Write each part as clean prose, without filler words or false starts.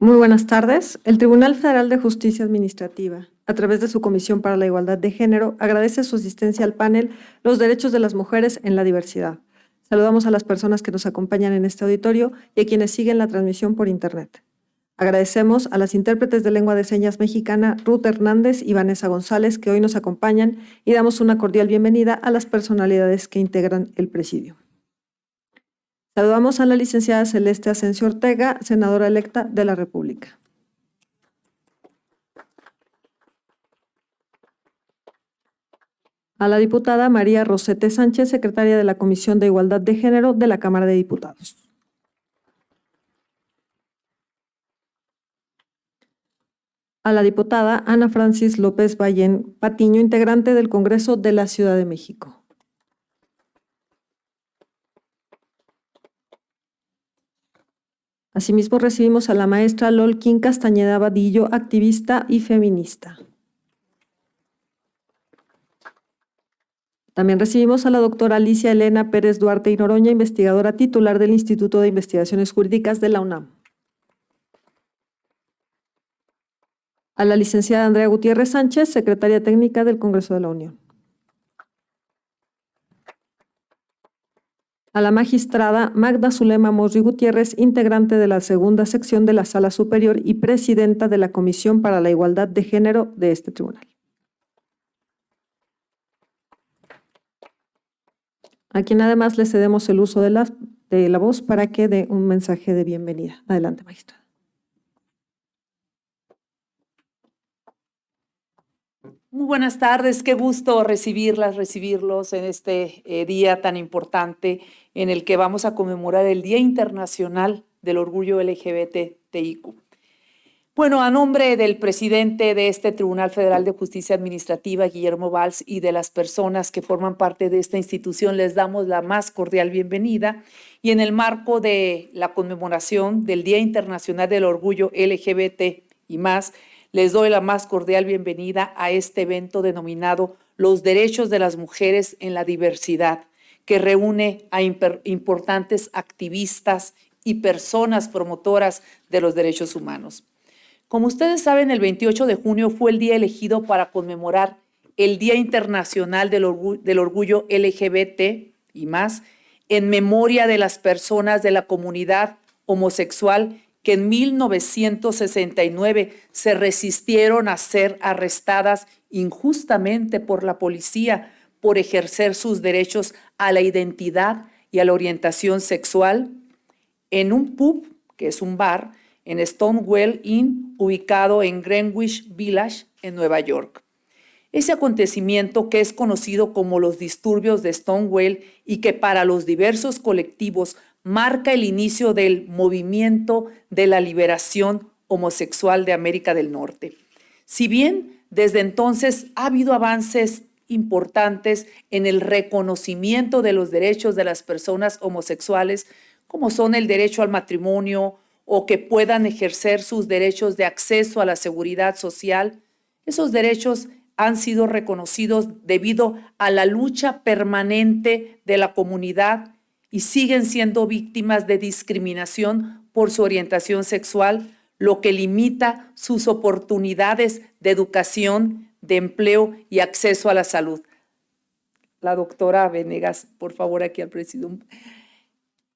Muy buenas tardes. El Tribunal Federal de Justicia Administrativa, a través de su Comisión para la Igualdad de Género, agradece su asistencia al panel Los derechos de las mujeres en la diversidad. Saludamos a las personas que nos acompañan en este auditorio y a quienes siguen la transmisión por Internet. Agradecemos a las intérpretes de lengua de señas mexicana Ruth Hernández y Vanessa González, que hoy nos acompañan, y damos una cordial bienvenida a las personalidades que integran el presidio. Saludamos a la licenciada Celeste Asensio Ortega, senadora electa de la República. A la diputada María Rosete Sánchez, secretaria de la Comisión de Igualdad de Género de la Cámara de Diputados. A la diputada Ana Francis López Ballén Patiño, integrante del Congreso de la Ciudad de México. Asimismo, recibimos a la maestra Lolkin Castañeda Vadillo, activista y feminista. También recibimos a la doctora Alicia Elena Pérez Duarte y Noroña, investigadora titular del Instituto de Investigaciones Jurídicas de la UNAM. A la licenciada Andrea Gutiérrez Sánchez, secretaria técnica del Congreso de la Unión. A la magistrada Magda Zulema Mosri Gutiérrez, integrante de la segunda sección de la Sala Superior y presidenta de la Comisión para la Igualdad de Género de este tribunal. A quien además le cedemos el uso de la voz para que dé un mensaje de bienvenida. Adelante, magistrada. Muy buenas tardes, qué gusto recibirlos en este día tan importante en el que vamos a conmemorar el Día Internacional del Orgullo LGBTIQ. Bueno, a nombre del presidente de este Tribunal Federal de Justicia Administrativa, Guillermo Valls, y de las personas que forman parte de esta institución, les damos la más cordial bienvenida. Y en el marco de la conmemoración del Día Internacional del Orgullo LGBT y más, les doy la más cordial bienvenida a este evento denominado Los Derechos de las Mujeres en la Diversidad, que reúne a importantes activistas y personas promotoras de los derechos humanos. Como ustedes saben, el 28 de junio fue el día elegido para conmemorar el Día Internacional del Orgullo LGBT y más, en memoria de las personas de la comunidad homosexual que en 1969 se resistieron a ser arrestadas injustamente por la policía por ejercer sus derechos a la identidad y a la orientación sexual en un pub, que es un bar, en Stonewall Inn, ubicado en Greenwich Village, en Nueva York. Ese acontecimiento, que es conocido como los disturbios de Stonewall y que para los diversos colectivos marca el inicio del movimiento de la liberación homosexual de América del Norte. Si bien desde entonces ha habido avances importantes en el reconocimiento de los derechos de las personas homosexuales, como son el derecho al matrimonio o que puedan ejercer sus derechos de acceso a la seguridad social, esos derechos han sido reconocidos debido a la lucha permanente de la comunidad y siguen siendo víctimas de discriminación por su orientación sexual, lo que limita sus oportunidades de educación, de empleo y acceso a la salud. La doctora Venegas, por favor, aquí al presidium.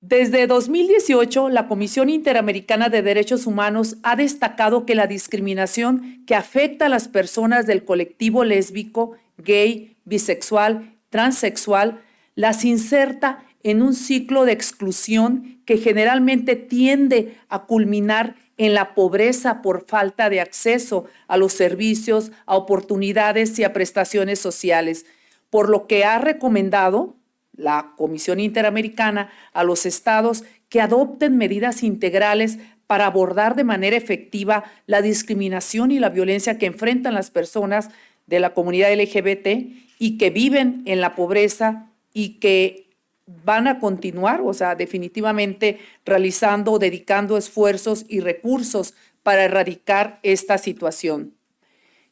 Desde 2018, la Comisión Interamericana de Derechos Humanos ha destacado que la discriminación que afecta a las personas del colectivo lésbico, gay, bisexual, transexual, las inserta en un ciclo de exclusión que generalmente tiende a culminar en la pobreza por falta de acceso a los servicios, a oportunidades y a prestaciones sociales, por lo que ha recomendado la Comisión Interamericana a los estados que adopten medidas integrales para abordar de manera efectiva la discriminación y la violencia que enfrentan las personas de la comunidad LGBT y que viven en la pobreza y que van a continuar, definitivamente realizando o dedicando esfuerzos y recursos para erradicar esta situación.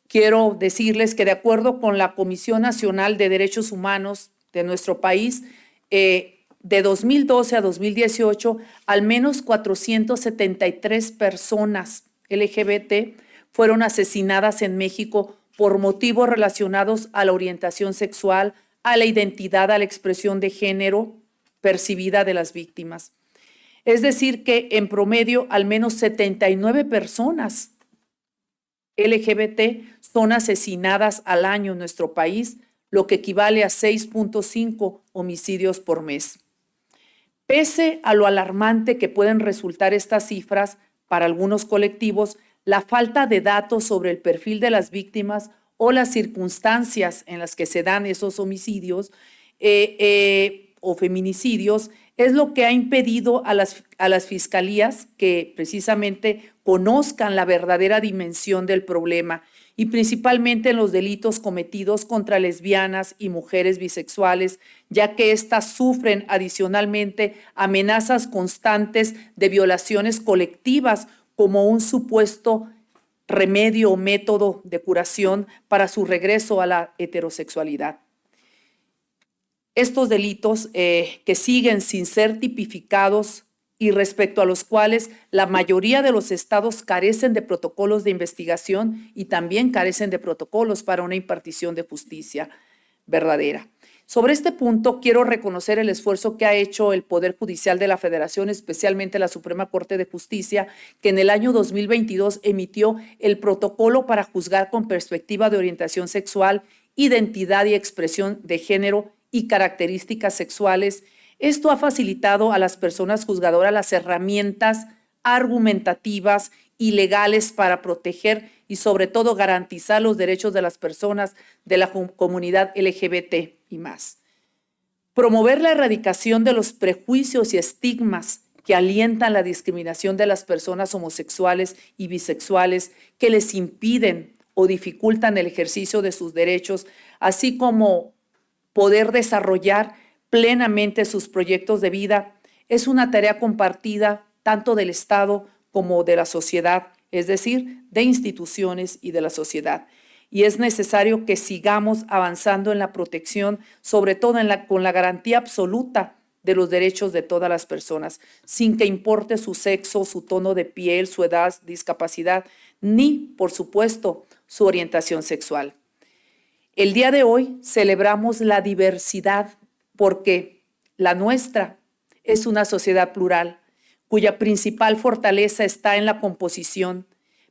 Quiero decirles que de acuerdo con la Comisión Nacional de Derechos Humanos de nuestro país, de 2012 a 2018, al menos 473 personas LGBT fueron asesinadas en México por motivos relacionados a la orientación sexual, a la identidad, a la expresión de género percibida de las víctimas. Es decir, que en promedio al menos 79 personas LGBT son asesinadas al año en nuestro país, lo que equivale a 6.5 homicidios por mes. Pese a lo alarmante que pueden resultar estas cifras para algunos colectivos, la falta de datos sobre el perfil de las víctimas o las circunstancias en las que se dan esos homicidios o feminicidios es lo que ha impedido a las fiscalías que precisamente conozcan la verdadera dimensión del problema y principalmente en los delitos cometidos contra lesbianas y mujeres bisexuales, ya que éstas sufren adicionalmente amenazas constantes de violaciones colectivas como un supuesto remedio o método de curación para su regreso a la heterosexualidad. Estos delitos que siguen sin ser tipificados y respecto a los cuales la mayoría de los estados carecen de protocolos de investigación y también carecen de protocolos para una impartición de justicia verdadera. Sobre este punto, quiero reconocer el esfuerzo que ha hecho el Poder Judicial de la Federación, especialmente la Suprema Corte de Justicia, que en el año 2022 emitió el protocolo para juzgar con perspectiva de orientación sexual, identidad y expresión de género y características sexuales. Esto ha facilitado a las personas juzgadoras las herramientas argumentativas y legales para proteger y sobre todo garantizar los derechos de las personas de la comunidad LGBT y más. Promover la erradicación de los prejuicios y estigmas que alientan la discriminación de las personas homosexuales y bisexuales, que les impiden o dificultan el ejercicio de sus derechos, así como poder desarrollar plenamente sus proyectos de vida, es una tarea compartida tanto del Estado como de la sociedad, es decir, de instituciones y de la sociedad. Y es necesario que sigamos avanzando en la protección, sobre todo con la garantía absoluta de los derechos de todas las personas, sin que importe su sexo, su tono de piel, su edad, discapacidad, ni, por supuesto, su orientación sexual. El día de hoy celebramos la diversidad porque la nuestra es una sociedad plural, cuya principal fortaleza está en la composición,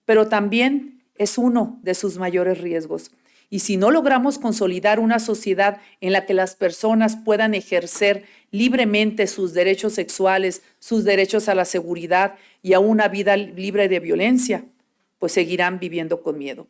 pero también es uno de sus mayores riesgos. Y si no logramos consolidar una sociedad en la que las personas puedan ejercer libremente sus derechos sexuales, sus derechos a la seguridad y a una vida libre de violencia, pues seguirán viviendo con miedo.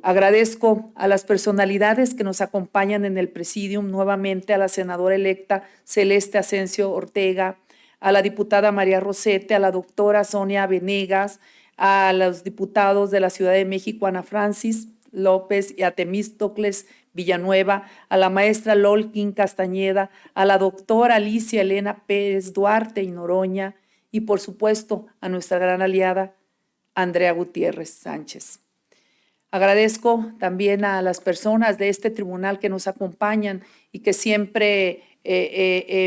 Agradezco a las personalidades que nos acompañan en el presidium, nuevamente a la senadora electa Celeste Asensio Ortega, a la diputada María Rosete, a la doctora Sonia Venegas, a los diputados de la Ciudad de México, Ana Francis López y a Temístocles Villanueva, a la maestra Lolkin Castañeda, a la doctora Alicia Elena Pérez Duarte y Noroña y, por supuesto, a nuestra gran aliada Andrea Gutiérrez Sánchez. Agradezco también a las personas de este tribunal que nos acompañan y que siempre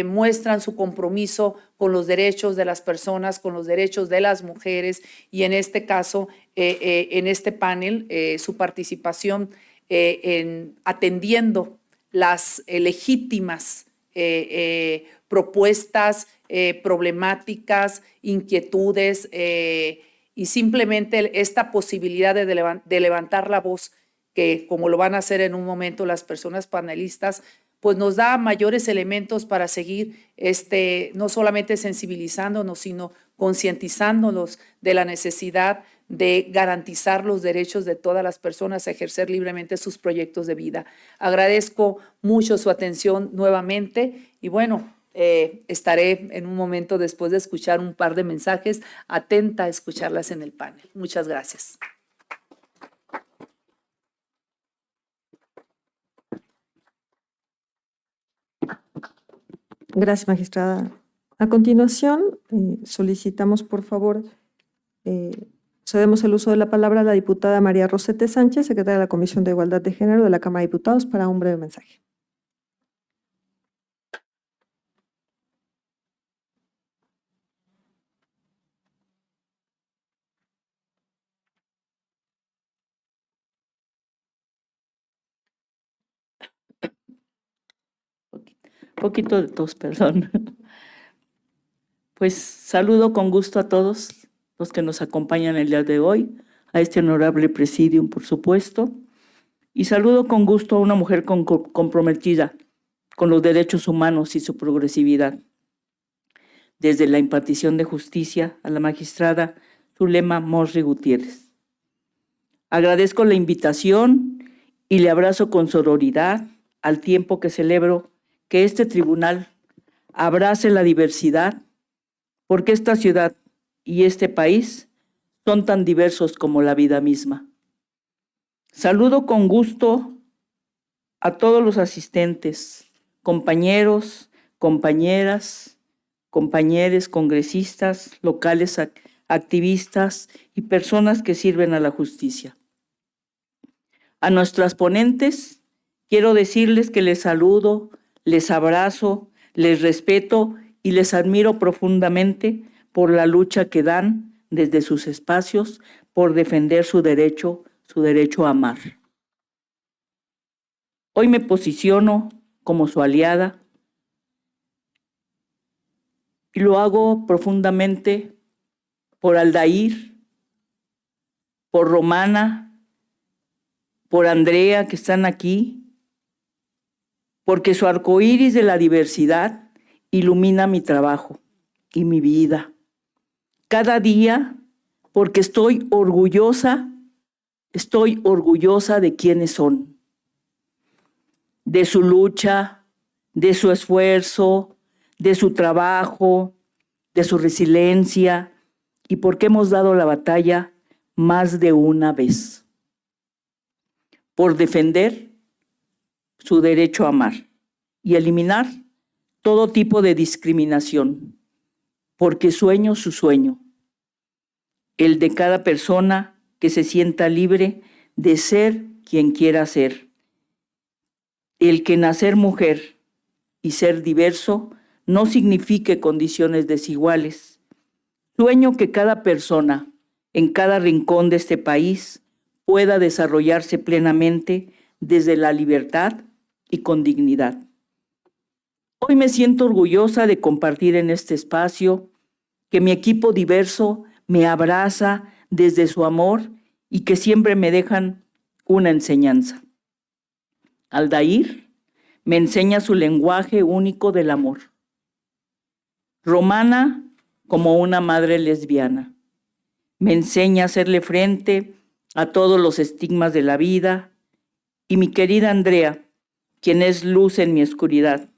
muestran su compromiso con los derechos de las personas, con los derechos de las mujeres y en este caso, en este panel, su participación en atendiendo las legítimas propuestas, problemáticas, inquietudes y simplemente esta posibilidad de levantar la voz, que como lo van a hacer en un momento las personas panelistas, pues nos da mayores elementos para seguir no solamente sensibilizándonos, sino concientizándonos de la necesidad de garantizar los derechos de todas las personas a ejercer libremente sus proyectos de vida. Agradezco mucho su atención nuevamente y bueno, estaré en un momento después de escuchar un par de mensajes, atenta a escucharlas en el panel. Muchas gracias. Gracias, magistrada. A continuación, solicitamos, por favor, cedemos el uso de la palabra a la diputada María Rosete Sánchez, secretaria de la Comisión de Igualdad de Género de la Cámara de Diputados, para un breve mensaje. poquito de tos, perdón. Pues saludo con gusto a todos los que nos acompañan el día de hoy, a este honorable presidium, por supuesto, y saludo con gusto a una mujer comprometida con los derechos humanos y su progresividad. Desde la impartición de justicia a la magistrada Zulema Mosri Gutiérrez. Agradezco la invitación y le abrazo con sororidad al tiempo que celebro que este tribunal abrace la diversidad, porque esta ciudad y este país son tan diversos como la vida misma. Saludo con gusto a todos los asistentes, compañeros, compañeras, compañeros, congresistas, locales, activistas y personas que sirven a la justicia. A nuestras ponentes, quiero decirles que les saludo, les abrazo, les respeto y les admiro profundamente por la lucha que dan desde sus espacios por defender su derecho a amar. Hoy me posiciono como su aliada y lo hago profundamente por Aldair, por Romana, por Andrea, que están aquí, porque su arcoíris de la diversidad ilumina mi trabajo y mi vida. Cada día, porque estoy orgullosa de quiénes son, de su lucha, de su esfuerzo, de su trabajo, de su resiliencia, y porque hemos dado la batalla más de una vez por defender su derecho a amar y eliminar todo tipo de discriminación, porque sueño su sueño, el de cada persona que se sienta libre de ser quien quiera ser, el que nacer mujer y ser diverso no signifique condiciones desiguales. Sueño que cada persona en cada rincón de este país pueda desarrollarse plenamente desde la libertad y con dignidad. Hoy me siento orgullosa de compartir en este espacio, que mi equipo diverso me abraza desde su amor y que siempre me dejan una enseñanza. Aldair me enseña su lenguaje único del amor. Romana, como una madre lesbiana, me enseña a hacerle frente a todos los estigmas de la vida. Y mi querida Andrea, quien es luz en mi oscuridad,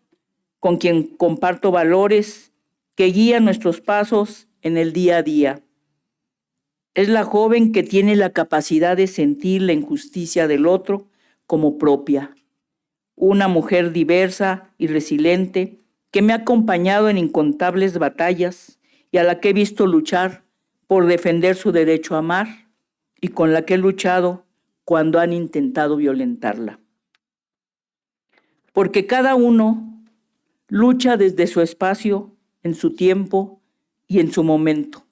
con quien comparto valores que guían nuestros pasos en el día a día. Es la joven que tiene la capacidad de sentir la injusticia del otro como propia. Una mujer diversa y resiliente que me ha acompañado en incontables batallas y a la que he visto luchar por defender su derecho a amar y con la que he luchado cuando han intentado violentarla. Porque cada uno lucha desde su espacio, en su tiempo y en su momento.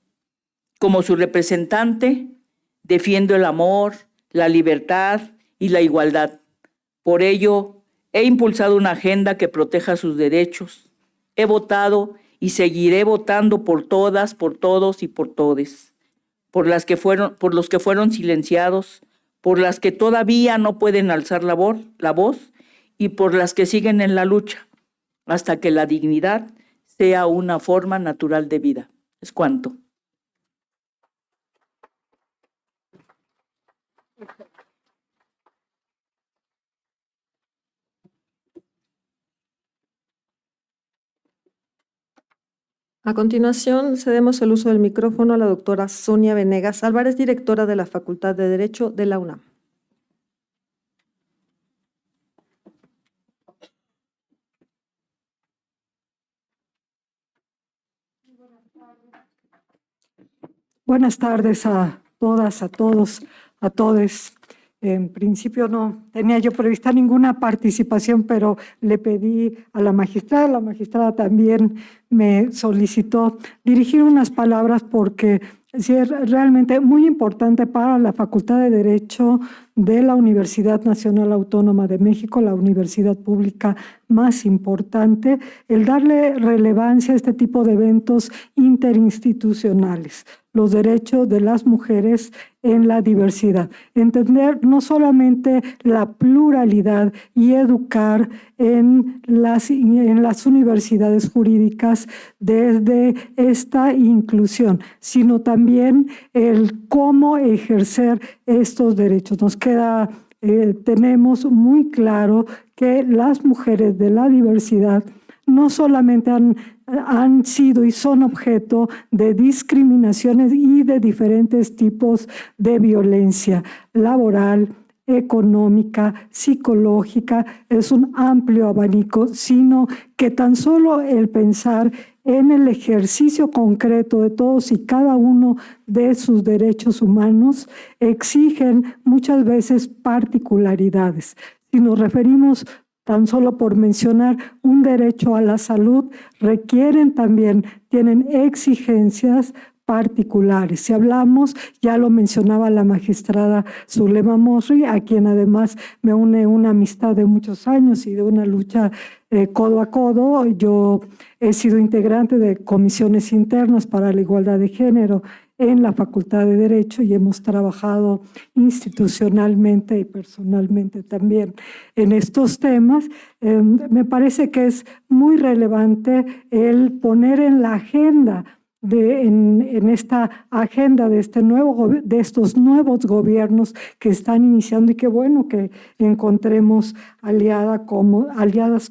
Como su representante, defiendo el amor, la libertad y la igualdad. Por ello, he impulsado una agenda que proteja sus derechos. He votado y seguiré votando por todas, por todos y por todes. Por los que fueron silenciados, por las que todavía no pueden alzar la voz y por las que siguen en la lucha, hasta que la dignidad sea una forma natural de vida. Es cuanto. A continuación, cedemos el uso del micrófono a la doctora Sonia Venegas Álvarez, directora de la Facultad de Derecho de la UNAM. Buenas tardes a todas, a todos, a todes. En principio no tenía yo prevista ninguna participación, pero le pedí a la magistrada también me solicitó dirigir unas palabras porque Sí, es realmente muy importante para la Facultad de Derecho de la Universidad Nacional Autónoma de México, la universidad pública más importante, el darle relevancia a este tipo de eventos interinstitucionales, los derechos de las mujeres en la diversidad. Entender no solamente la pluralidad y educar en las universidades jurídicas desde esta inclusión, sino también el cómo ejercer estos derechos. Tenemos muy claro que las mujeres de la diversidad no solamente han sido y son objeto de discriminaciones y de diferentes tipos de violencia laboral, económica, psicológica, es un amplio abanico, sino que tan solo el pensar en el ejercicio concreto de todos y cada uno de sus derechos humanos exigen muchas veces particularidades. Si nos referimos tan solo por mencionar un derecho a la salud, tienen exigencias particulares. Si hablamos, ya lo mencionaba la magistrada Zulema Mosri, a quien además me une una amistad de muchos años y de una lucha codo a codo. Yo he sido integrante de comisiones internas para la igualdad de género en la Facultad de Derecho y hemos trabajado institucionalmente y personalmente también en estos temas. Me parece que es muy relevante el poner en la agenda en esta agenda de estos nuevos gobiernos que están iniciando, y qué bueno que encontremos aliadas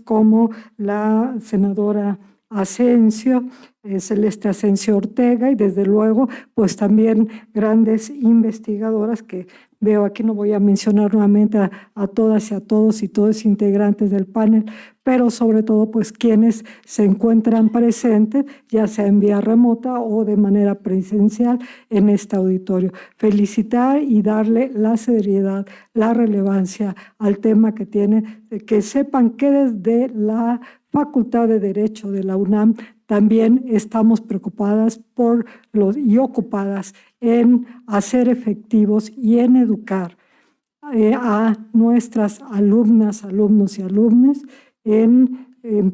como la senadora Asensio, Celeste Asensio Ortega, y desde luego pues también grandes investigadoras que veo aquí. No voy a mencionar nuevamente a todas y a todos y todos integrantes del panel, pero sobre todo pues quienes se encuentran presentes, ya sea en vía remota o de manera presencial en este auditorio. Felicitar y darle la seriedad, la relevancia al tema que tiene, que sepan que desde la Facultad de Derecho de la UNAM también estamos preocupadas y ocupadas en hacer efectivos y en educar a nuestras alumnas, alumnos y alumnas en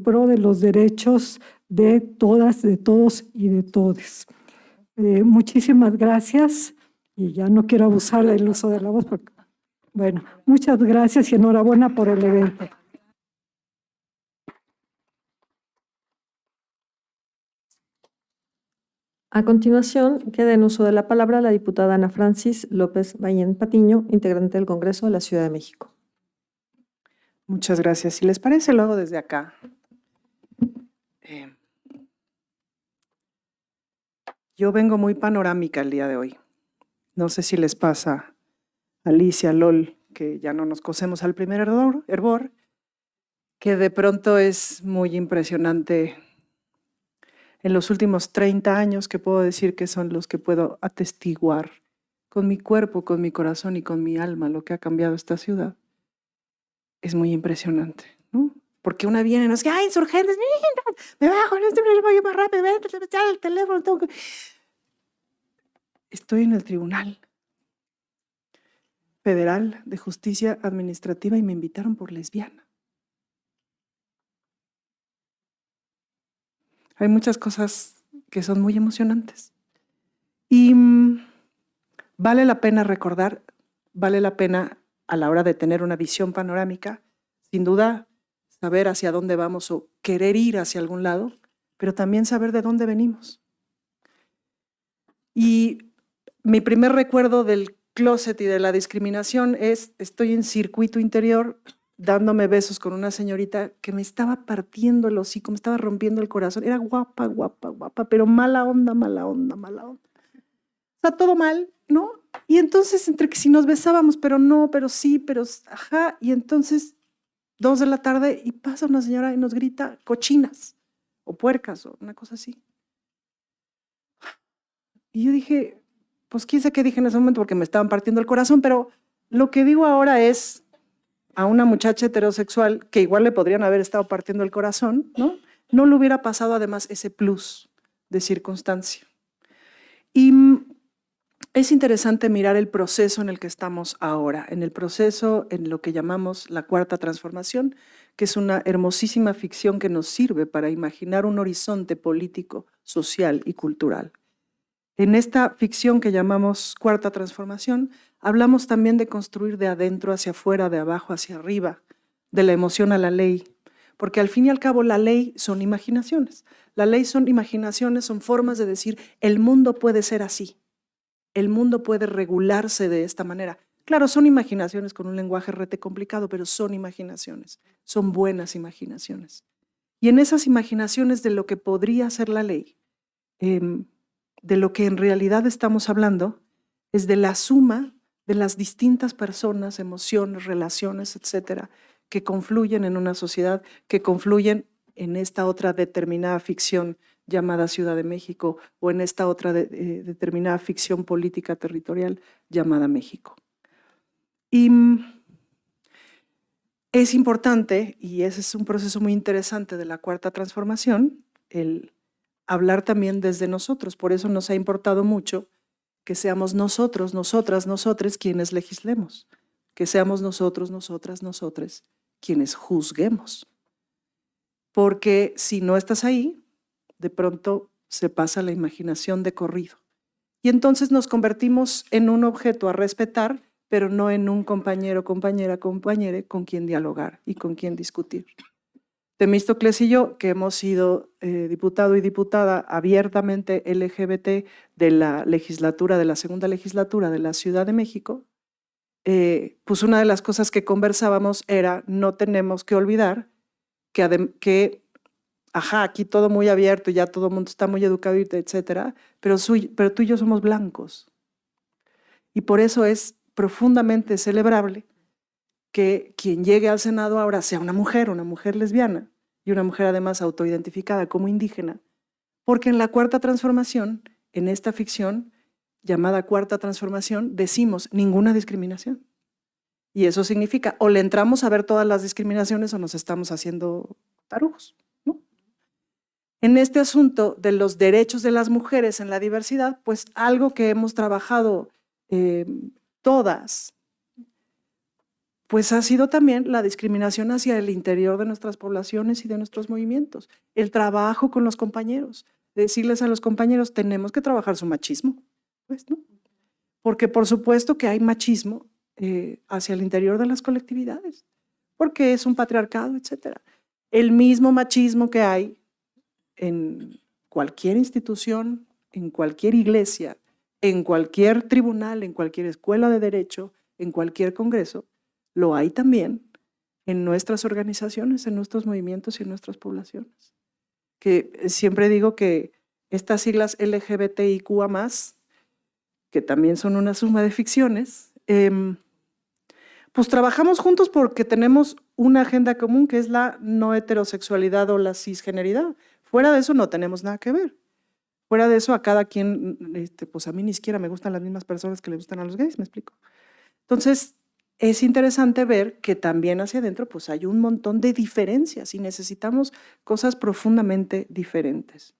pro de los derechos de todas, de todos y de todes. Muchísimas gracias, y ya no quiero abusar del uso de la voz, porque, bueno, muchas gracias y enhorabuena por el evento. A continuación, queda en uso de la palabra la diputada Ana Francis López Ballén Patiño, integrante del Congreso de la Ciudad de México. Muchas gracias. Si les parece, lo hago desde acá. Yo vengo muy panorámica el día de hoy. No sé si les pasa a Alicia, LOL, que ya no nos cosemos al primer hervor, que de pronto es muy impresionante. En los últimos 30 años, que puedo decir que son los que puedo atestiguar con mi cuerpo, con mi corazón y con mi alma lo que ha cambiado esta ciudad, es muy impresionante, ¿no? Porque una viene y nos dice, ¡ay, insurgentes! Me bajo, me voy más rápido, el teléfono, tengo que... Estoy en el Tribunal Federal de Justicia Administrativa y me invitaron por lesbiana. Hay muchas cosas que son muy emocionantes. Y vale la pena recordar, vale la pena a la hora de tener una visión panorámica, sin duda, saber hacia dónde vamos o querer ir hacia algún lado, pero también saber de dónde venimos. Y mi primer recuerdo del closet y de la discriminación es, estoy en circuito interior dándome besos con una señorita que me estaba partiendo el hocico, me estaba rompiendo el corazón. Era guapa, guapa, guapa, pero mala onda, mala onda, mala onda. O sea, todo mal, ¿no? Y entonces, entre que si nos besábamos, pero no, pero sí, pero ajá. Y entonces, 2 de la tarde, y pasa una señora y nos grita cochinas o puercas o una cosa así. Y yo dije, pues quién sabe qué dije en ese momento porque me estaban partiendo el corazón, pero lo que digo ahora es a una muchacha heterosexual que igual le podrían haber estado partiendo el corazón, ¿no? No le hubiera pasado además ese plus de circunstancia. Y es interesante mirar el proceso en el que estamos ahora, en el proceso en lo que llamamos la Cuarta Transformación, que es una hermosísima ficción que nos sirve para imaginar un horizonte político, social y cultural. En esta ficción que llamamos Cuarta Transformación, hablamos también de construir de adentro hacia afuera, de abajo hacia arriba, de la emoción a la ley, porque al fin y al cabo la ley son imaginaciones. La ley son imaginaciones, son formas de decir, el mundo puede ser así, el mundo puede regularse de esta manera. Claro, son imaginaciones con un lenguaje rete complicado, pero son imaginaciones, son buenas imaginaciones. Y en esas imaginaciones de lo que podría ser la ley, de lo que en realidad estamos hablando, es de la suma de las distintas personas, emociones, relaciones, etcétera, que confluyen en una sociedad, que confluyen en esta otra determinada ficción llamada Ciudad de México o en esta otra determinada ficción política territorial llamada México. Y es importante, y ese es un proceso muy interesante de la Cuarta Transformación, el hablar también desde nosotros. Por eso nos ha importado mucho que seamos nosotros, nosotras, nosotres quienes legislemos, que seamos nosotros, nosotras, nosotres quienes juzguemos. Porque si no estás ahí, de pronto se pasa la imaginación de corrido. Y entonces nos convertimos en un objeto a respetar, pero no en un compañero, compañera, compañere con quien dialogar y con quien discutir. Temístocles y yo, que hemos sido diputado y diputada abiertamente LGBT de la legislatura, de la segunda legislatura de la Ciudad de México, pues una de las cosas que conversábamos era no tenemos que olvidar que aquí todo muy abierto, ya todo el mundo está muy educado, etcétera, pero tú y yo somos blancos. Y por eso es profundamente celebrable que quien llegue al Senado ahora sea una mujer lesbiana y una mujer además autoidentificada como indígena, porque en la Cuarta Transformación, en esta ficción llamada Cuarta Transformación, decimos ninguna discriminación. Y eso significa o le entramos a ver todas las discriminaciones o nos estamos haciendo tarugos, ¿no? En este asunto de los derechos de las mujeres en la diversidad, pues algo que hemos trabajado todas, pues ha sido también la discriminación hacia el interior de nuestras poblaciones y de nuestros movimientos. El trabajo con los compañeros, decirles a los compañeros, tenemos que trabajar su machismo, pues, ¿no? Porque por supuesto que hay machismo hacia el interior de las colectividades, porque es un patriarcado, etcétera. El mismo machismo que hay en cualquier institución, en cualquier iglesia, en cualquier tribunal, en cualquier escuela de derecho, en cualquier congreso, lo hay también en nuestras organizaciones, en nuestros movimientos y en nuestras poblaciones. Que siempre digo que estas siglas LGBTIQA+, que también son una suma de ficciones, pues trabajamos juntos porque tenemos una agenda común que es la no heterosexualidad o la cisgeneridad. Fuera de eso no tenemos nada que ver. Fuera de eso a cada quien, pues a mí ni siquiera me gustan las mismas personas que le gustan a los gays, ¿me explico? Entonces, es interesante ver que también hacia adentro pues hay un montón de diferencias y necesitamos cosas profundamente diferentes.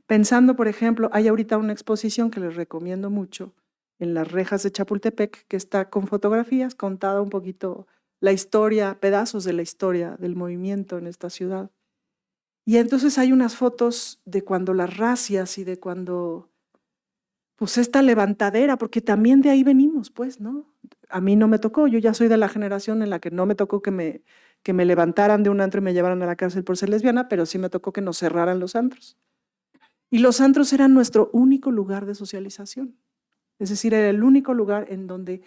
Pensando, por ejemplo, hay ahorita una exposición que les recomiendo mucho en las rejas de Chapultepec, que está con fotografías, contada un poquito la historia, pedazos de la historia del movimiento en esta ciudad. Y entonces hay unas fotos de cuando las racias y de cuando, pues esta levantadera, porque también de ahí venimos, pues, ¿no? A mí no me tocó, yo ya soy de la generación en la que no me tocó que me levantaran de un antro y me llevaran a la cárcel por ser lesbiana, pero sí me tocó que nos cerraran los antros. Y los antros eran nuestro único lugar de socialización. Es decir, era el único lugar en donde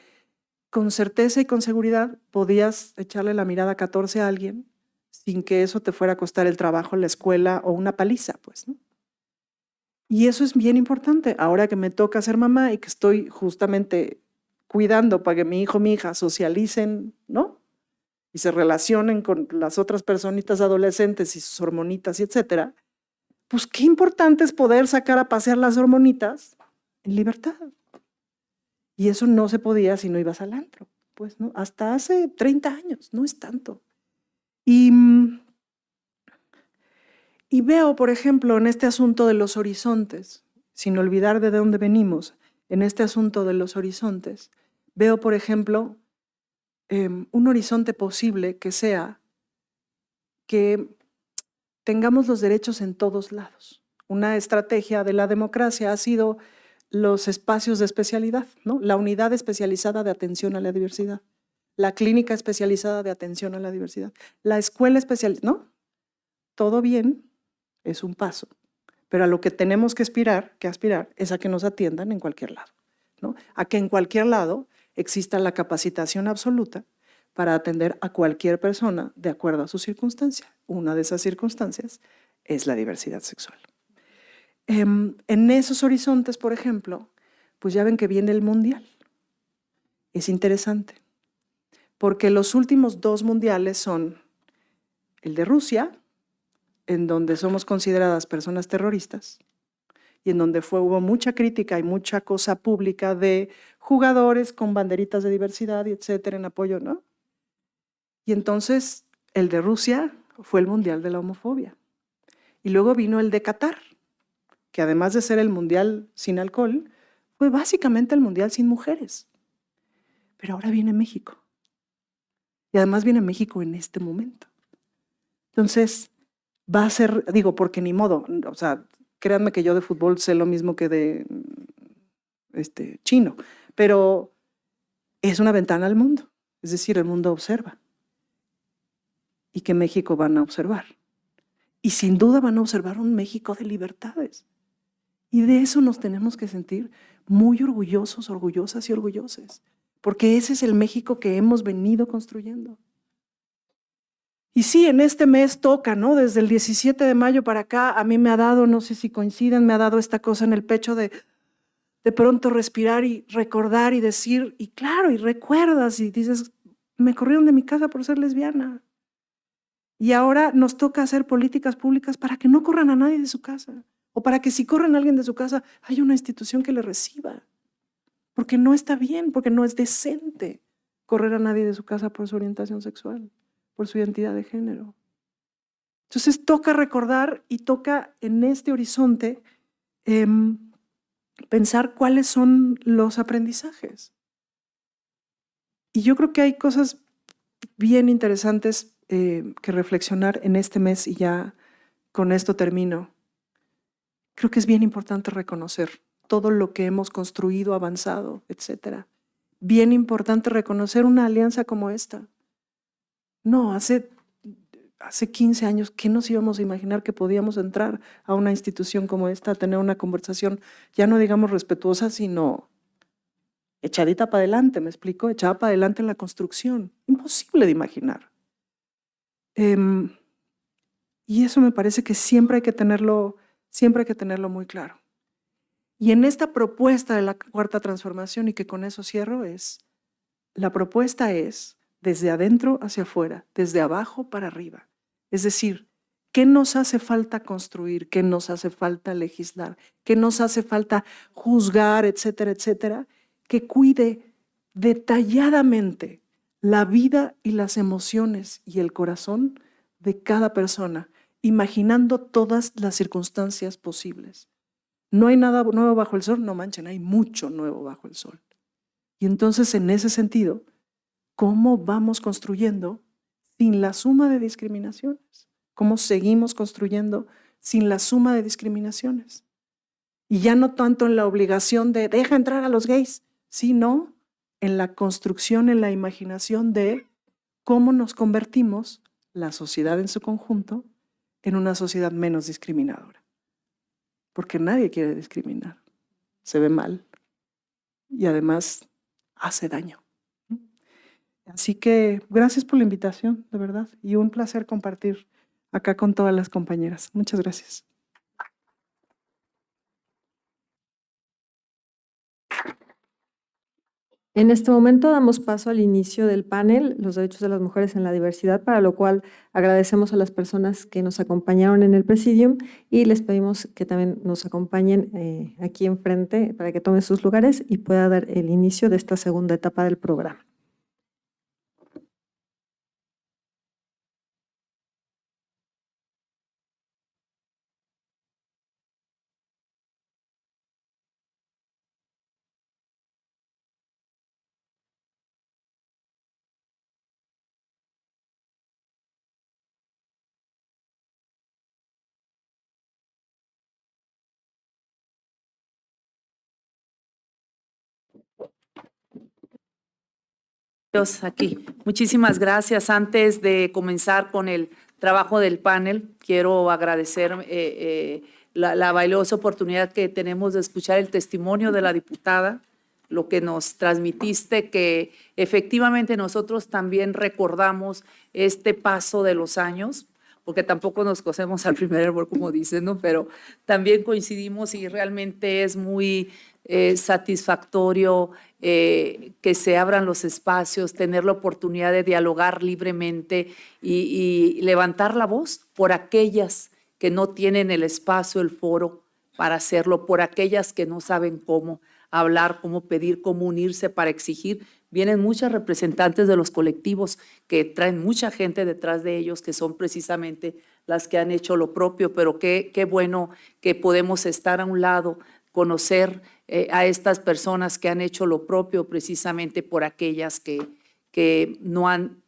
con certeza y con seguridad podías echarle la mirada 14 a alguien sin que eso te fuera a costar el trabajo, la escuela o una paliza, pues, ¿no? Y eso es bien importante. Ahora que me toca ser mamá y que estoy justamente cuidando para que mi hijo, mi hija socialicen, ¿no? Y se relacionen con las otras personitas adolescentes y sus hormonitas y etcétera, pues qué importante es poder sacar a pasear las hormonitas en libertad. Y eso no se podía si no ibas al antro, pues, ¿no? Hasta hace 30 años, no es tanto. Y veo, por ejemplo, en este asunto de los horizontes, sin olvidar de dónde venimos en este asunto de los horizontes, veo, por ejemplo, un horizonte posible que sea que tengamos los derechos en todos lados. Una estrategia de la democracia ha sido los espacios de especialidad, ¿no? La unidad especializada de atención a la diversidad, la clínica especializada de atención a la diversidad, la escuela especializada, ¿no? Todo bien, es un paso, pero a lo que tenemos que aspirar es a que nos atiendan en cualquier lado, ¿no? A que en cualquier lado exista la capacitación absoluta para atender a cualquier persona de acuerdo a su circunstancia. Una de esas circunstancias es la diversidad sexual. En esos horizontes, por ejemplo, pues ya ven que viene el mundial. Es interesante, porque los últimos 2 mundiales son el de Rusia, en donde somos consideradas personas terroristas, y en donde hubo mucha crítica y mucha cosa pública de jugadores con banderitas de diversidad y etcétera en apoyo, ¿no? Y entonces el de Rusia fue el mundial de la homofobia. Y luego vino el de Qatar, que además de ser el mundial sin alcohol, fue básicamente el mundial sin mujeres. Pero ahora viene México. Y además viene México en este momento. Entonces, va a ser, digo, porque ni modo, o sea, créanme que yo de fútbol sé lo mismo que de chino, pero es una ventana al mundo. Es decir, el mundo observa. Y que México van a observar. Y sin duda van a observar un México de libertades. Y de eso nos tenemos que sentir muy orgullosos, orgullosas y orgulloses, porque ese es el México que hemos venido construyendo. Y sí, en este mes toca, ¿no? Desde el 17 de mayo para acá, a mí me ha dado, no sé si coinciden, me ha dado esta cosa en el pecho de pronto respirar y recordar y decir, y claro, y recuerdas y dices, me corrieron de mi casa por ser lesbiana. Y ahora nos toca hacer políticas públicas para que no corran a nadie de su casa. O para que si corren a alguien de su casa, haya una institución que le reciba. Porque no está bien, porque no es decente correr a nadie de su casa por su orientación sexual, por su identidad de género. Entonces toca recordar y toca en este horizonte pensar cuáles son los aprendizajes. Y yo creo que hay cosas bien interesantes que reflexionar en este mes y ya con esto termino. Creo que es bien importante reconocer todo lo que hemos construido, avanzado, etcétera. Bien importante reconocer una alianza como esta. No, hace 15 años, ¿qué nos íbamos a imaginar que podíamos entrar a una institución como esta, a tener una conversación, ya no digamos respetuosa, sino echadita para adelante, ¿me explico? Echada para adelante en la construcción. Imposible de imaginar. Y eso me parece que siempre hay que tenerlo muy claro. Y en esta propuesta de la cuarta transformación, y que con eso cierro, la propuesta es desde adentro hacia afuera, desde abajo para arriba. Es decir, ¿qué nos hace falta construir? ¿Qué nos hace falta legislar? ¿Qué nos hace falta juzgar, etcétera, etcétera? Que cuide detalladamente la vida y las emociones y el corazón de cada persona, imaginando todas las circunstancias posibles. No hay nada nuevo bajo el sol, no manchen, hay mucho nuevo bajo el sol. Y entonces, en ese sentido, ¿cómo vamos construyendo sin la suma de discriminaciones? ¿Cómo seguimos construyendo sin la suma de discriminaciones? Y ya no tanto en la obligación de deja entrar a los gays, sino en la construcción, en la imaginación de cómo nos convertimos, la sociedad en su conjunto, en una sociedad menos discriminadora. Porque nadie quiere discriminar, se ve mal y además hace daño. Así que gracias por la invitación, de verdad, y un placer compartir acá con todas las compañeras. Muchas gracias. En este momento damos paso al inicio del panel, Los derechos de las mujeres en la diversidad, para lo cual agradecemos a las personas que nos acompañaron en el presidium y les pedimos que también nos acompañen aquí enfrente para que tomen sus lugares y pueda dar el inicio de esta segunda etapa del programa. Dios, aquí. Muchísimas gracias. Antes de comenzar con el trabajo del panel, quiero agradecer la valiosa oportunidad que tenemos de escuchar el testimonio de la diputada, lo que nos transmitiste, que efectivamente nosotros también recordamos este paso de los años, porque tampoco nos cosemos al primer hervor, como dicen, ¿no? Pero también coincidimos y realmente es muy satisfactorio que se abran los espacios, tener la oportunidad de dialogar libremente y levantar la voz por aquellas que no tienen el espacio, el foro para hacerlo, por aquellas que no saben cómo hablar, cómo pedir, cómo unirse para exigir. Vienen muchas representantes de los colectivos que traen mucha gente detrás de ellos, que son precisamente las que han hecho lo propio, pero qué bueno que podemos estar a un lado, conocer a estas personas que han hecho lo propio precisamente por aquellas que no han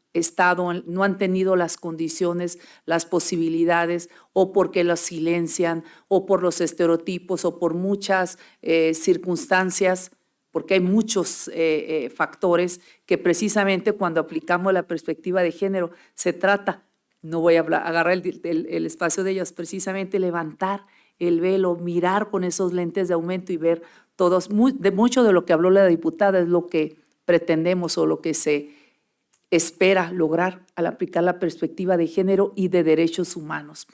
no han tenido las condiciones, las posibilidades, o porque las silencian, o por los estereotipos, o por muchas circunstancias, porque hay muchos factores que precisamente cuando aplicamos la perspectiva de género se trata, no voy a agarrar el espacio de ellas, precisamente levantar el velo, mirar con esos lentes de aumento y ver mucho de lo que habló la diputada es lo que pretendemos o lo que se espera lograr al aplicar la perspectiva de género y de derechos humanos,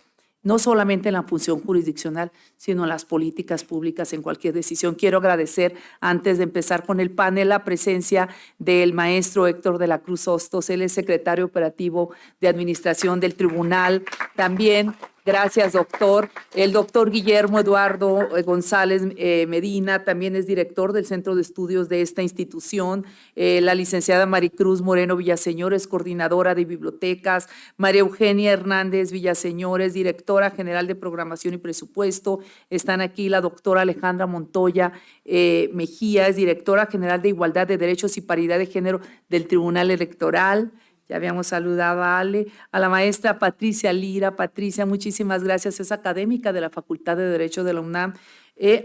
no solamente en la función jurisdiccional, sino en las políticas públicas, en cualquier decisión. Quiero agradecer, antes de empezar con el panel, la presencia del maestro Héctor de la Cruz Hostos, él es secretario operativo de administración del tribunal. También, gracias, doctor. El doctor Guillermo Eduardo González Medina, también es director del Centro de Estudios de esta institución. La licenciada Maricruz Moreno Villaseñor es coordinadora de bibliotecas. María Eugenia Hernández Villaseñor es directora general de programación y presupuesto. Están aquí la doctora Alejandra Montoya Mejía, es directora general de igualdad de derechos y paridad de género del Tribunal Electoral. Ya habíamos saludado a Ale, a la maestra Patricia Lira. Patricia, muchísimas gracias, es académica de la Facultad de Derecho de la UNAM.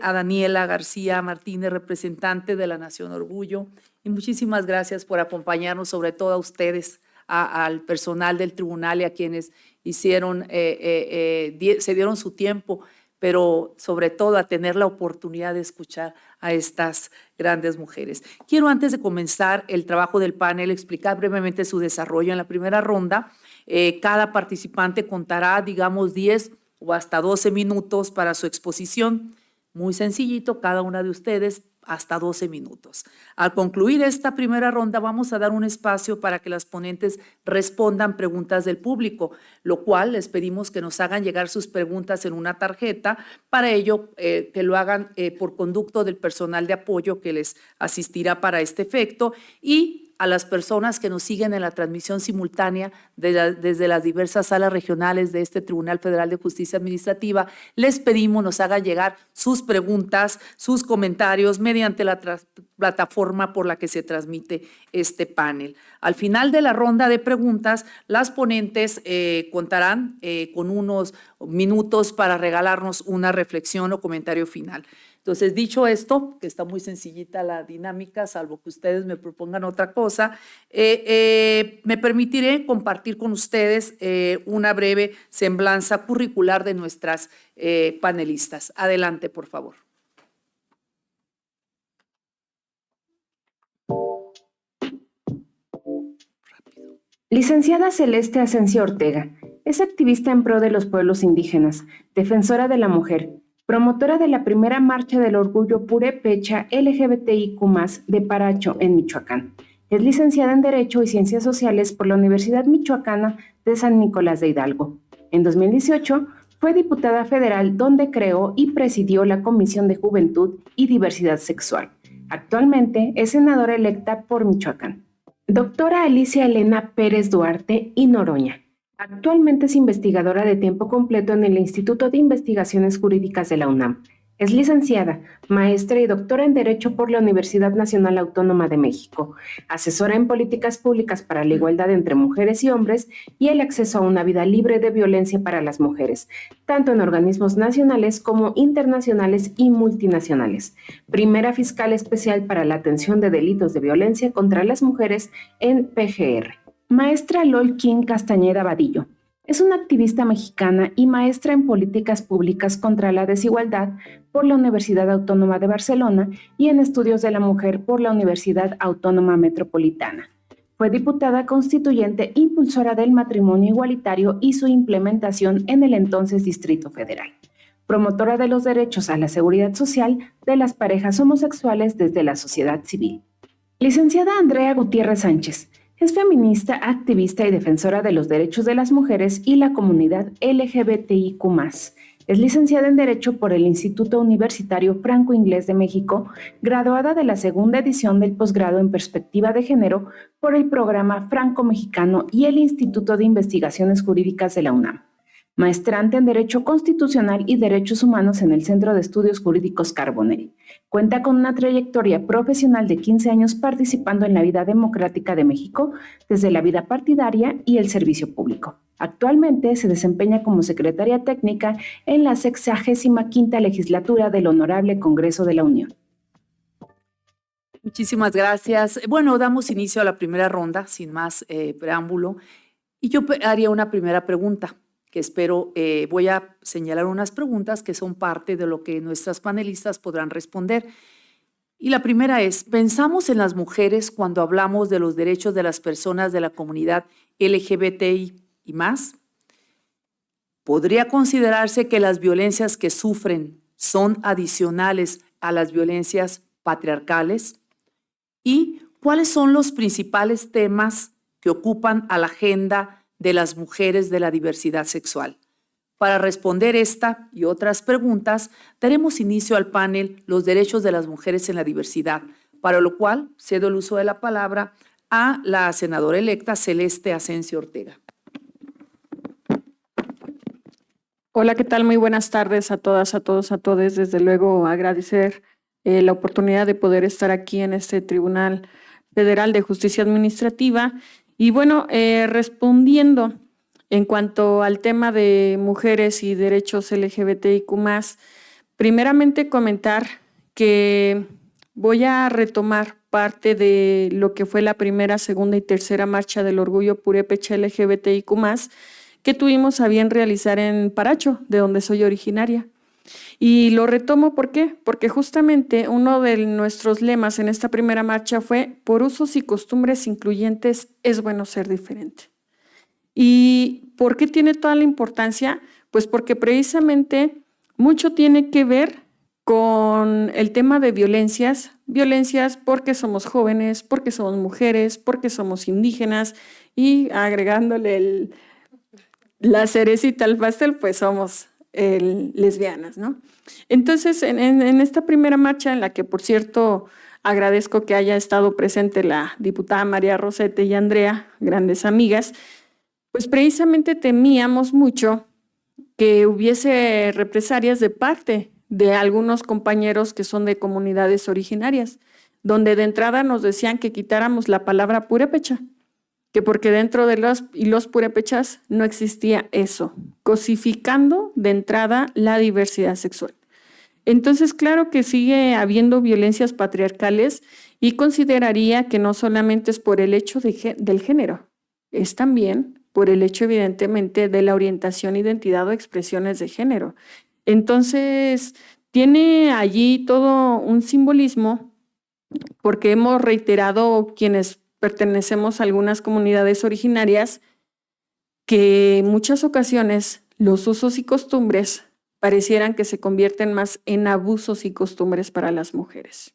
A Daniela García Martínez, representante de la Nación Orgullo. Y muchísimas gracias por acompañarnos, sobre todo a ustedes, al personal del tribunal y a quienes se dieron su tiempo, pero sobre todo a tener la oportunidad de escuchar a estas grandes mujeres. Quiero, antes de comenzar el trabajo del panel, explicar brevemente su desarrollo. En la primera ronda, cada participante contará, digamos, 10 o hasta 12 minutos para su exposición. Muy sencillito, cada una de ustedes hasta 12 minutos. Al concluir esta primera ronda, vamos a dar un espacio para que las ponentes respondan preguntas del público, lo cual les pedimos que nos hagan llegar sus preguntas en una tarjeta. Para ello, que lo hagan por conducto del personal de apoyo que les asistirá para este efecto, y a las personas que nos siguen en la transmisión simultánea desde las diversas salas regionales de este Tribunal Federal de Justicia Administrativa, les pedimos nos hagan llegar sus preguntas, sus comentarios mediante la plataforma por la que se transmite este panel. Al final de la ronda de preguntas, las ponentes contarán con unos minutos para regalarnos una reflexión o comentario final. Entonces, dicho esto, que está muy sencillita la dinámica, salvo que ustedes me propongan otra cosa, me permitiré compartir con ustedes una breve semblanza curricular de nuestras panelistas. Adelante, por favor. Licenciada Celeste Asensio Ortega, es activista en pro de los pueblos indígenas, defensora de la mujer, promotora de la primera marcha del orgullo purépecha LGBTIQ+, de Paracho, en Michoacán. Es licenciada en Derecho y Ciencias Sociales por la Universidad Michoacana de San Nicolás de Hidalgo. En 2018 fue diputada federal, donde creó y presidió la Comisión de Juventud y Diversidad Sexual. Actualmente es senadora electa por Michoacán. Doctora Alicia Elena Pérez Duarte y Noroña. Actualmente es investigadora de tiempo completo en el Instituto de Investigaciones Jurídicas de la UNAM. Es licenciada, maestra y doctora en Derecho por la Universidad Nacional Autónoma de México, asesora en políticas públicas para la igualdad entre mujeres y hombres y el acceso a una vida libre de violencia para las mujeres, tanto en organismos nacionales como internacionales y multinacionales. Primera fiscal especial para la atención de delitos de violencia contra las mujeres en PGR. Maestra Lol King Castañeda Vadillo. Es una activista mexicana y maestra en políticas públicas contra la desigualdad por la Universidad Autónoma de Barcelona y en estudios de la mujer por la Universidad Autónoma Metropolitana. Fue diputada constituyente impulsora del matrimonio igualitario y su implementación en el entonces Distrito Federal. Promotora de los derechos a la seguridad social de las parejas homosexuales desde la sociedad civil. Licenciada Andrea Gutiérrez Sánchez. Es feminista, activista y defensora de los derechos de las mujeres y la comunidad LGBTIQ+. Es licenciada en Derecho por el Instituto Universitario Franco-Inglés de México, graduada de la segunda edición del posgrado en Perspectiva de Género por el Programa Franco-Mexicano y el Instituto de Investigaciones Jurídicas de la UNAM. Maestrante en Derecho Constitucional y Derechos Humanos en el Centro de Estudios Jurídicos Carbonell. Cuenta con una trayectoria profesional de 15 años participando en la vida democrática de México, desde la vida partidaria y el servicio público. Actualmente se desempeña como secretaria técnica en la 65ª legislatura del Honorable Congreso de la Unión. Muchísimas gracias. Bueno, damos inicio a la primera ronda, sin más preámbulo. Y yo haría una primera pregunta, que espero, voy a señalar unas preguntas que son parte de lo que nuestras panelistas podrán responder. Y la primera es, ¿pensamos en las mujeres cuando hablamos de los derechos de las personas de la comunidad LGBTI y más? ¿Podría considerarse que las violencias que sufren son adicionales a las violencias patriarcales? ¿Y cuáles son los principales temas que ocupan a la agenda de las mujeres de la diversidad sexual? Para responder esta y otras preguntas, daremos inicio al panel Los derechos de las mujeres en la diversidad, para lo cual cedo el uso de la palabra a la senadora electa Celeste Asensio Ortega. Hola, ¿qué tal? Muy buenas tardes a todas, a todos, a todes. Desde luego agradecer la oportunidad de poder estar aquí en este Tribunal Federal de Justicia Administrativa. Y bueno, respondiendo en cuanto al tema de mujeres y derechos LGBTIQ+, primeramente comentar que voy a retomar parte de lo que fue la primera, segunda y tercera marcha del Orgullo Purépecha LGBTIQ+, que tuvimos a bien realizar en Paracho, de donde soy originaria. Y lo retomo, ¿por qué? Porque justamente uno de nuestros lemas en esta primera marcha fue: por usos y costumbres incluyentes es bueno ser diferente. ¿Y por qué tiene toda la importancia? Pues porque precisamente mucho tiene que ver con el tema de violencias porque somos jóvenes, porque somos mujeres, porque somos indígenas y agregándole la cerecita al pastel, pues somos lesbianas, ¿no? Entonces, en esta primera marcha, en la que, por cierto, agradezco que haya estado presente la diputada María Rosete y Andrea, grandes amigas, pues precisamente temíamos mucho que hubiese represalias de parte de algunos compañeros que son de comunidades originarias, donde de entrada nos decían que quitáramos la palabra purépecha, que porque dentro de los purépechas no existía eso, cosificando de entrada la diversidad sexual. Entonces, claro que sigue habiendo violencias patriarcales y consideraría que no solamente es por el hecho del género, es también por el hecho, evidentemente, de la orientación, identidad o expresiones de género. Entonces, tiene allí todo un simbolismo, porque hemos reiterado quienes pertenecemos a algunas comunidades originarias que en muchas ocasiones los usos y costumbres parecieran que se convierten más en abusos y costumbres para las mujeres.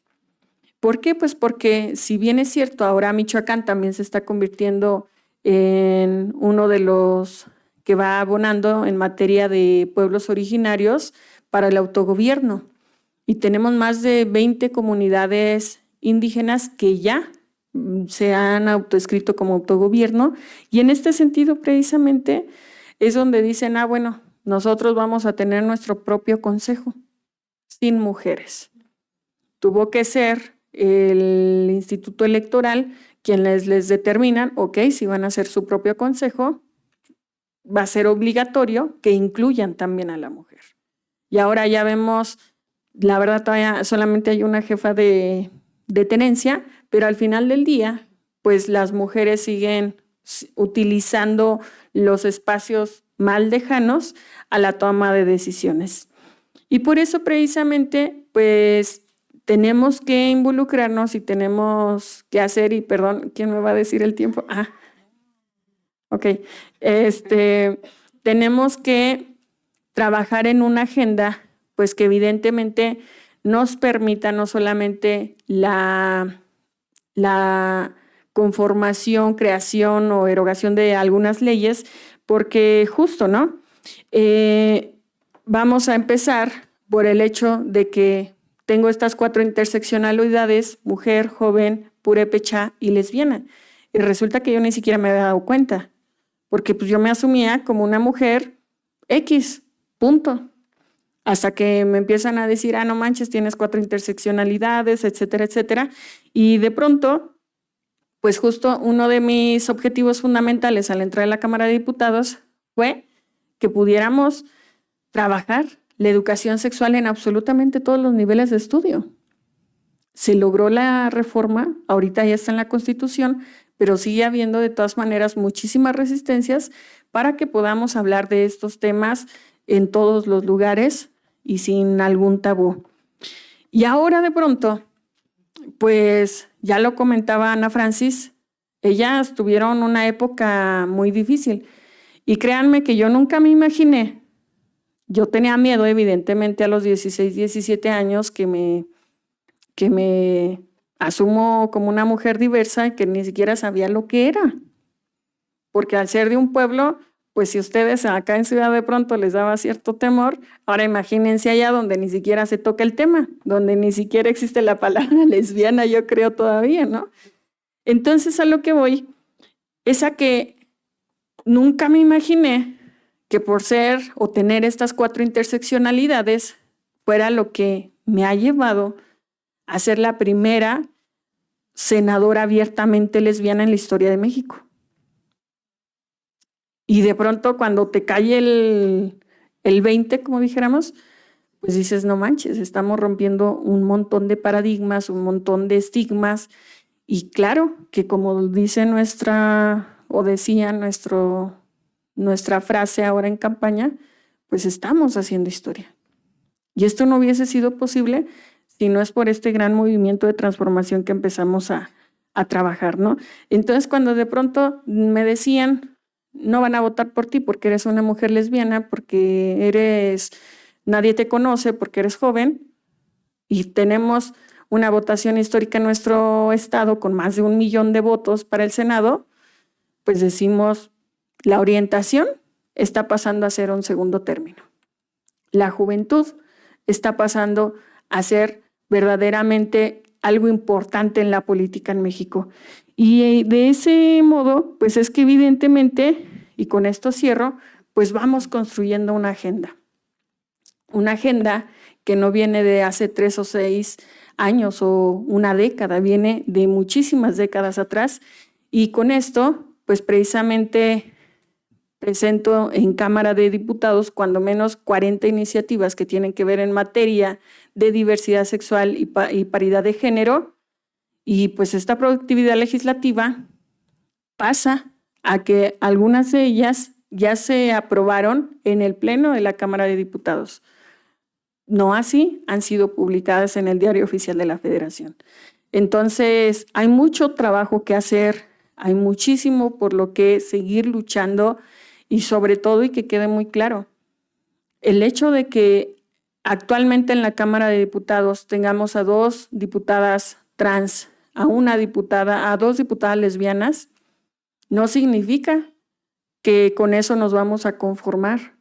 ¿Por qué? Pues porque si bien es cierto, ahora Michoacán también se está convirtiendo en uno de los que va abonando en materia de pueblos originarios para el autogobierno. Y tenemos más de 20 comunidades indígenas que ya se han autoescrito como autogobierno, y en este sentido precisamente es donde dicen, bueno, nosotros vamos a tener nuestro propio consejo. sin mujeres. Tuvo que ser el Instituto Electoral quien les determinan, ok, si van a hacer su propio consejo, va a ser obligatorio que incluyan también a la mujer. Y ahora ya vemos, la verdad todavía solamente hay una jefa de tenencia, pero al final del día, pues las mujeres siguen utilizando los espacios más lejanos a la toma de decisiones. Y por eso precisamente, pues tenemos que involucrarnos y tenemos que hacer, y perdón, ¿quién me va a decir el tiempo? Ok. Tenemos que trabajar en una agenda, pues que evidentemente nos permita no solamente la conformación, creación o erogación de algunas leyes, porque justo, ¿no? Vamos a empezar por el hecho de que tengo estas 4 interseccionalidades: mujer, joven, purépecha y lesbiana. Y resulta que yo ni siquiera me había dado cuenta, porque pues yo me asumía como una mujer X, punto. Hasta que me empiezan a decir, no manches, tienes 4 interseccionalidades, etcétera, etcétera. Y de pronto, pues justo uno de mis objetivos fundamentales al entrar a la Cámara de Diputados fue que pudiéramos trabajar la educación sexual en absolutamente todos los niveles de estudio. Se logró la reforma, ahorita ya está en la Constitución, pero sigue habiendo de todas maneras muchísimas resistencias para que podamos hablar de estos temas en todos los lugares y sin algún tabú. Y ahora de pronto, pues ya lo comentaba Ana Francis, ellas tuvieron una época muy difícil y créanme que yo nunca me imaginé. Yo tenía miedo, evidentemente, a los 16, 17 años que me asumo como una mujer diversa y que ni siquiera sabía lo que era. Porque al ser de un pueblo, pues si ustedes acá en Ciudad de pronto les daba cierto temor, ahora imagínense allá donde ni siquiera se toca el tema, donde ni siquiera existe la palabra lesbiana, yo creo todavía, ¿no? Entonces a lo que voy es a que nunca me imaginé que por ser o tener estas 4 interseccionalidades fuera lo que me ha llevado a ser la primera senadora abiertamente lesbiana en la historia de México. Y de pronto cuando te cae el 20, como dijéramos, pues dices, no manches, estamos rompiendo un montón de paradigmas, un montón de estigmas. Y claro que como dice decía nuestra frase ahora en campaña, pues estamos haciendo historia. Y esto no hubiese sido posible si no es por este gran movimiento de transformación que empezamos a trabajar, ¿no? Entonces, cuando de pronto me decían, no van a votar por ti porque eres una mujer lesbiana, porque nadie te conoce, porque eres joven, y tenemos una votación histórica en nuestro estado con más de 1 millón de votos para el Senado, pues decimos, la orientación está pasando a ser un segundo término. La juventud está pasando a ser verdaderamente algo importante en la política en México. Y de ese modo, pues es que evidentemente, y con esto cierro, pues vamos construyendo una agenda. Una agenda que no viene de hace 3 o 6 años o una década, viene de muchísimas décadas atrás. Y con esto, pues precisamente presento en Cámara de Diputados cuando menos 40 iniciativas que tienen que ver en materia de diversidad sexual y paridad de género. Y pues esta productividad legislativa pasa a que algunas de ellas ya se aprobaron en el Pleno de la Cámara de Diputados. No así han sido publicadas en el Diario Oficial de la Federación. Entonces, hay mucho trabajo que hacer, hay muchísimo por lo que seguir luchando y sobre todo, y que quede muy claro, el hecho de que actualmente en la Cámara de Diputados tengamos a 2 diputadas trans, a 2 diputadas lesbianas, no significa que con eso nos vamos a conformar,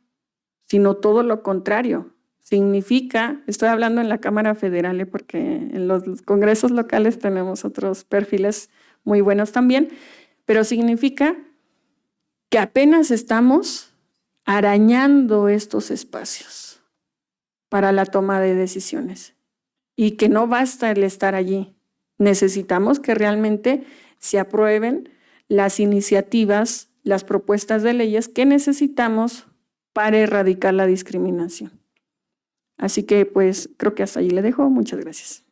sino todo lo contrario. Significa, estoy hablando en la Cámara Federal, porque en los congresos locales tenemos otros perfiles muy buenos también, pero significa que apenas estamos arañando estos espacios para la toma de decisiones y que no basta el estar allí. Necesitamos que realmente se aprueben las iniciativas, las propuestas de leyes que necesitamos para erradicar la discriminación. Así que pues creo que hasta allí le dejo. Muchas gracias.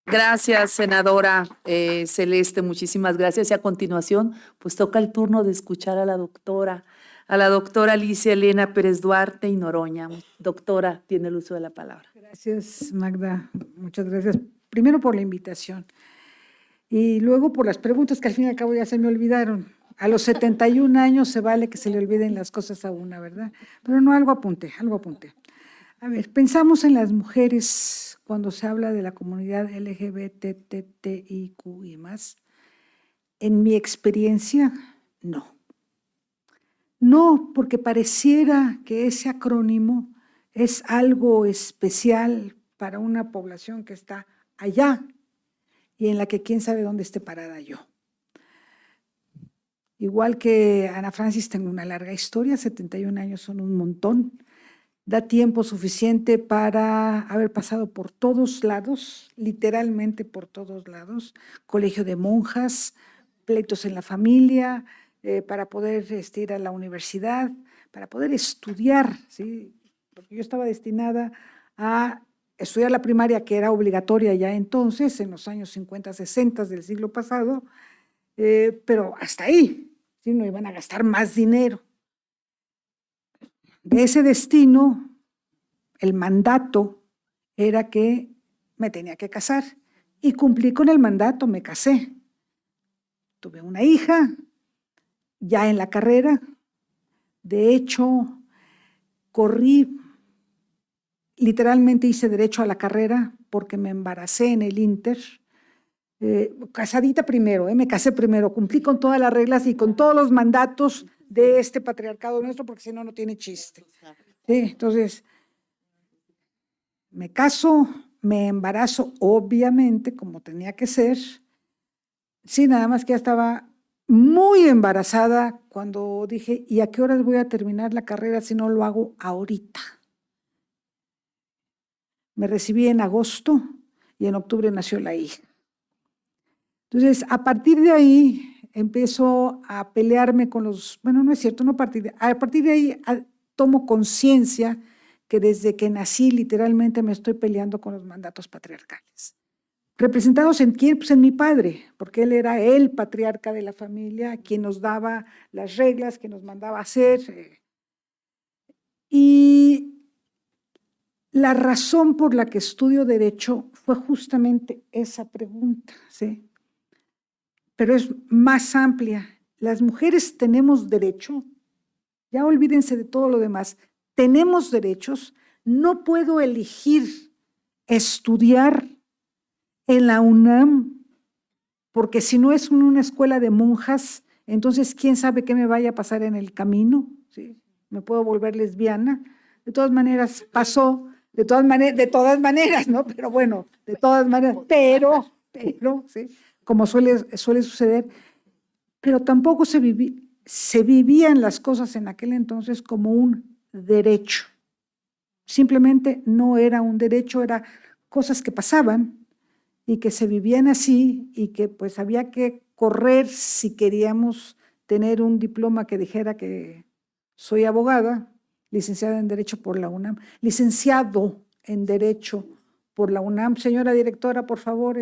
Gracias, senadora Celeste, muchísimas gracias. Y a continuación, pues toca el turno de escuchar a la doctora Alicia Elena Pérez Duarte y Noroña. Doctora, tiene el uso de la palabra. Gracias, Magda. Muchas gracias. Primero por la invitación y luego por las preguntas que al fin y al cabo ya se me olvidaron. A los 71 años se vale que se le olviden las cosas a una, ¿verdad? Pero no, algo apunté. A ver, pensamos en las mujeres cuando se habla de la comunidad LGBTTIQ y más. En mi experiencia, no. No, porque pareciera que ese acrónimo es algo especial para una población que está allá y en la que quién sabe dónde esté parada yo. Igual que Ana Francis, tengo una larga historia, 71 años son un montón. Da tiempo suficiente para haber pasado por todos lados, literalmente por todos lados, colegio de monjas, pleitos en la familia, para poder ir a la universidad, para poder estudiar, ¿sí? Porque yo estaba destinada a estudiar la primaria, que era obligatoria ya entonces, en los años 50, 60 del siglo pasado, pero hasta ahí, ¿sí? No iban a gastar más dinero. De ese destino, el mandato era que me tenía que casar y cumplí con el mandato, me casé. Tuve una hija ya en la carrera. De hecho, literalmente hice derecho a la carrera porque me embaracé en el Inter. Casadita primero, me casé primero, cumplí con todas las reglas y con todos los mandatos de este patriarcado nuestro, porque si no, no tiene chiste. Sí, entonces, me caso, me embarazo, obviamente, como tenía que ser. Sí, nada más que ya estaba muy embarazada cuando dije, ¿y a qué horas voy a terminar la carrera si no lo hago ahorita? Me recibí en agosto y en octubre nació la hija. Entonces, a partir de ahí empiezo a pelearme con bueno, no es cierto, a partir de ahí tomo conciencia que desde que nací literalmente me estoy peleando con los mandatos patriarcales. ¿Representados en quién? Pues en mi padre, porque él era el patriarca de la familia, quien nos daba las reglas, quien nos mandaba hacer. Y la razón por la que estudio Derecho fue justamente esa pregunta, ¿sí? Pero es más amplia. Las mujeres tenemos derecho, ya olvídense de todo lo demás, tenemos derechos. No puedo elegir estudiar en la UNAM, porque si no es una escuela de monjas, entonces quién sabe qué me vaya a pasar en el camino, ¿sí? Me puedo volver lesbiana. De todas maneras pasó, de todas maneras, ¿no? Pero bueno, de todas maneras, pero, ¿sí? Como suele suceder, pero tampoco se vivían las cosas en aquel entonces como un derecho. Simplemente no era un derecho, eran cosas que pasaban y que se vivían así y que pues había que correr si queríamos tener un diploma que dijera que soy abogada, licenciada en Derecho por la UNAM, licenciado en Derecho por la UNAM. Señora directora, por favor,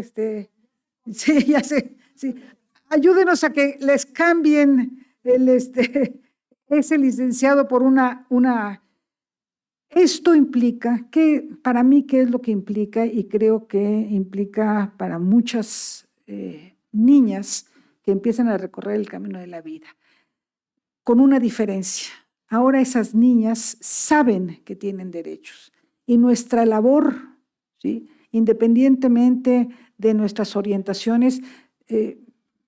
sí, ya sé, sí. Ayúdenos a que les cambien ese licenciado por una. Esto implica, para mí, ¿qué es lo que implica? Y creo que implica para muchas niñas que empiezan a recorrer el camino de la vida, con una diferencia. Ahora esas niñas saben que tienen derechos y nuestra labor, ¿sí? Independientemente de nuestras orientaciones,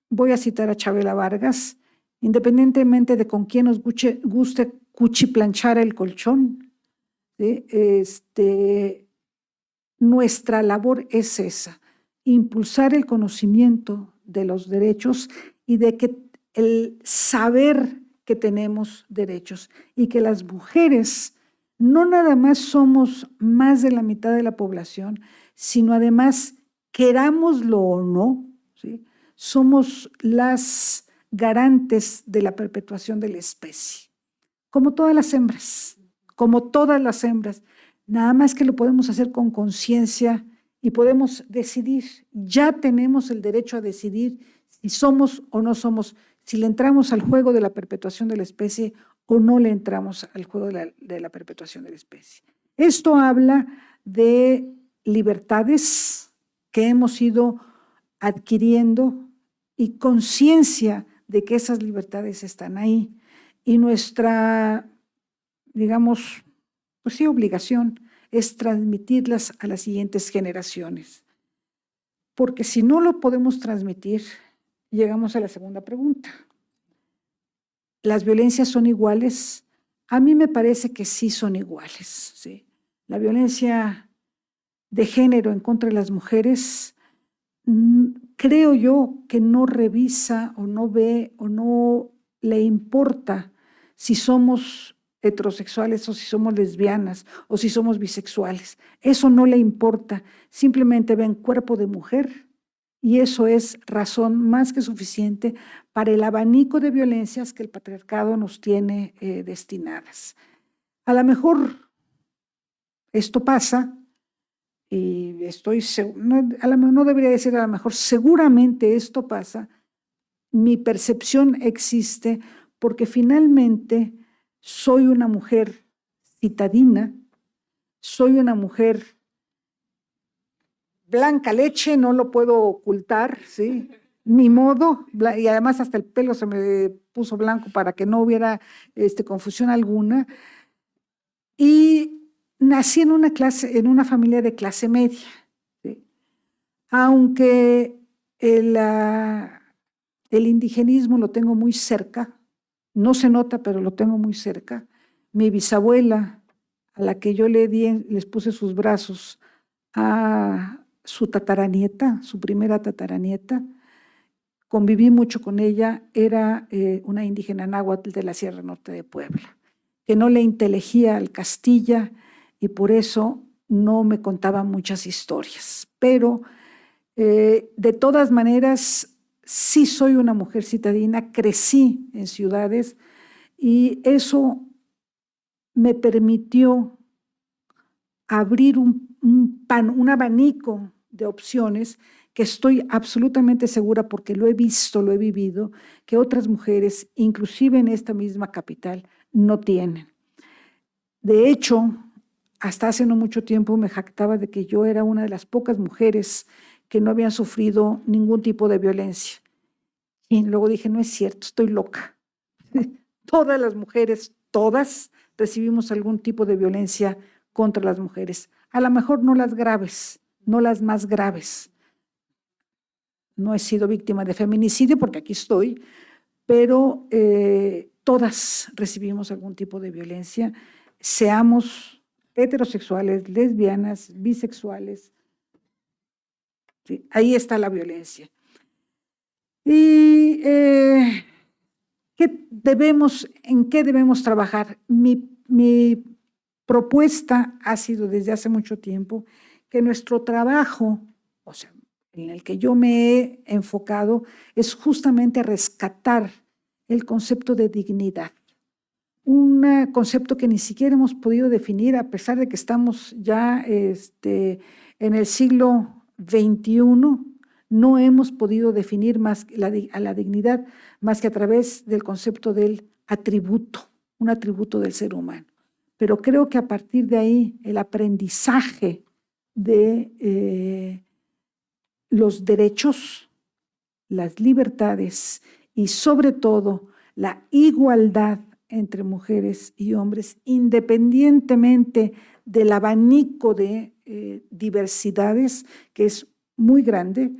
voy a citar a Chabela Vargas, independientemente de con quién nos guste cuchiplanchar el colchón, ¿sí? Nuestra labor es esa, impulsar el conocimiento de los derechos y de que el saber que tenemos derechos y que las mujeres no nada más somos más de la mitad de la población, sino además, querámoslo o no, ¿sí?, somos las garantes de la perpetuación de la especie, como todas las hembras, nada más que lo podemos hacer con conciencia y podemos decidir, ya tenemos el derecho a decidir si somos o no somos, si le entramos al juego de la perpetuación de la especie o no le entramos al juego de la perpetuación de la especie. Esto habla de libertades que hemos ido adquiriendo y conciencia de que esas libertades están ahí. Y nuestra, digamos, pues sí, obligación es transmitirlas a las siguientes generaciones. Porque si no lo podemos transmitir, llegamos a la segunda pregunta. ¿Las violencias son iguales? A mí me parece que sí son iguales, ¿sí? La violencia de género en contra de las mujeres, creo yo que no revisa o no ve o no le importa si somos heterosexuales o si somos lesbianas o si somos bisexuales. Eso no le importa, simplemente ven cuerpo de mujer y eso es razón más que suficiente para el abanico de violencias que el patriarcado nos tiene destinadas. A lo mejor esto pasa, y no debería decir a lo mejor, seguramente esto pasa, mi percepción existe porque finalmente soy una mujer citadina, soy una mujer blanca leche, no lo puedo ocultar, ¿sí? Ni modo, y además hasta el pelo se me puso blanco para que no hubiera confusión alguna. Y nací en una familia de clase media, ¿sí? Aunque el indigenismo lo tengo muy cerca, no se nota, pero lo tengo muy cerca. Mi bisabuela, a la que yo les puse sus brazos a su tataranieta, su primera tataranieta, conviví mucho con ella, era una indígena náhuatl de la Sierra Norte de Puebla, que no le inteligía al Castilla y por eso no me contaba muchas historias. Pero de todas maneras, sí soy una mujer citadina, crecí en ciudades y eso me permitió abrir un abanico de opciones que estoy absolutamente segura, porque lo he visto, lo he vivido, que otras mujeres, inclusive en esta misma capital, no tienen. De hecho, hasta hace no mucho tiempo me jactaba de que yo era una de las pocas mujeres que no habían sufrido ningún tipo de violencia. Y luego dije, no es cierto, estoy loca. Todas las mujeres, todas, recibimos algún tipo de violencia contra las mujeres. A lo mejor no las graves, no las más graves. No he sido víctima de feminicidio porque aquí estoy, pero todas recibimos algún tipo de violencia, seamos heterosexuales, lesbianas, bisexuales. Sí, ahí está la violencia. Y ¿en qué debemos trabajar? Mi propuesta ha sido desde hace mucho tiempo que nuestro trabajo, o sea, en el que yo me he enfocado, es justamente rescatar el concepto de dignidad. Un concepto que ni siquiera hemos podido definir, a pesar de que estamos ya en el siglo XXI, no hemos podido definir más a la dignidad más que a través del concepto del atributo, un atributo del ser humano. Pero creo que a partir de ahí el aprendizaje de los derechos, las libertades y sobre todo la igualdad entre mujeres y hombres, independientemente del abanico de diversidades, que es muy grande,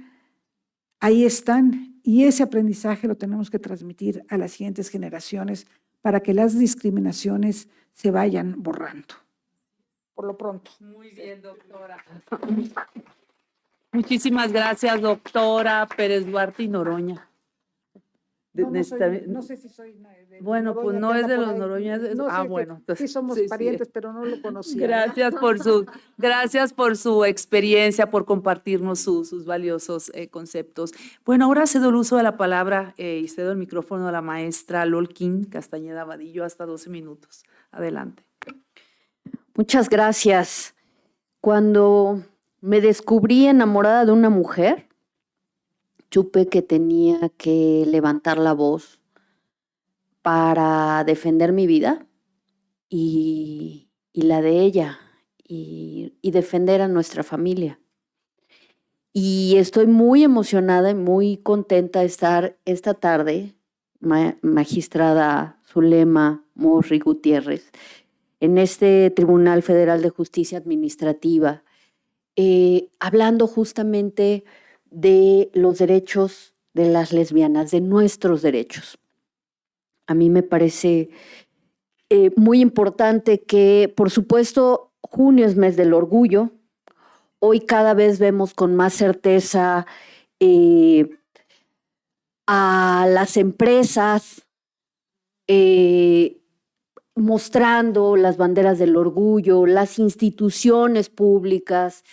ahí están, y ese aprendizaje lo tenemos que transmitir a las siguientes generaciones para que las discriminaciones se vayan borrando. Por lo pronto. Muy bien, doctora. Muchísimas gracias, doctora Pérez Duarte y Noroña. No sé si soy de Bueno, pues Noroña, no que es anda de por los ahí. noroñas. No sé, que Bueno. sí Entonces, somos sí, sí. parientes, pero no lo conocía. Gracias por su experiencia, por compartirnos sus valiosos conceptos. Bueno, ahora cedo el uso de la palabra y cedo el micrófono a la maestra Lolkin Castañeda Vadillo, hasta 12 minutos. Adelante. Muchas gracias. Cuando me descubrí enamorada de una mujer, supe que tenía que levantar la voz para defender mi vida y la de ella y defender a nuestra familia. Y estoy muy emocionada y muy contenta de estar esta tarde, magistrada Zulema Morri Gutiérrez, en este Tribunal Federal de Justicia Administrativa, hablando justamente de los derechos de las lesbianas, de nuestros derechos. A mí me parece muy importante que, por supuesto, junio es mes del orgullo. Hoy cada vez vemos con más certeza a las empresas mostrando las banderas del orgullo, las instituciones públicas,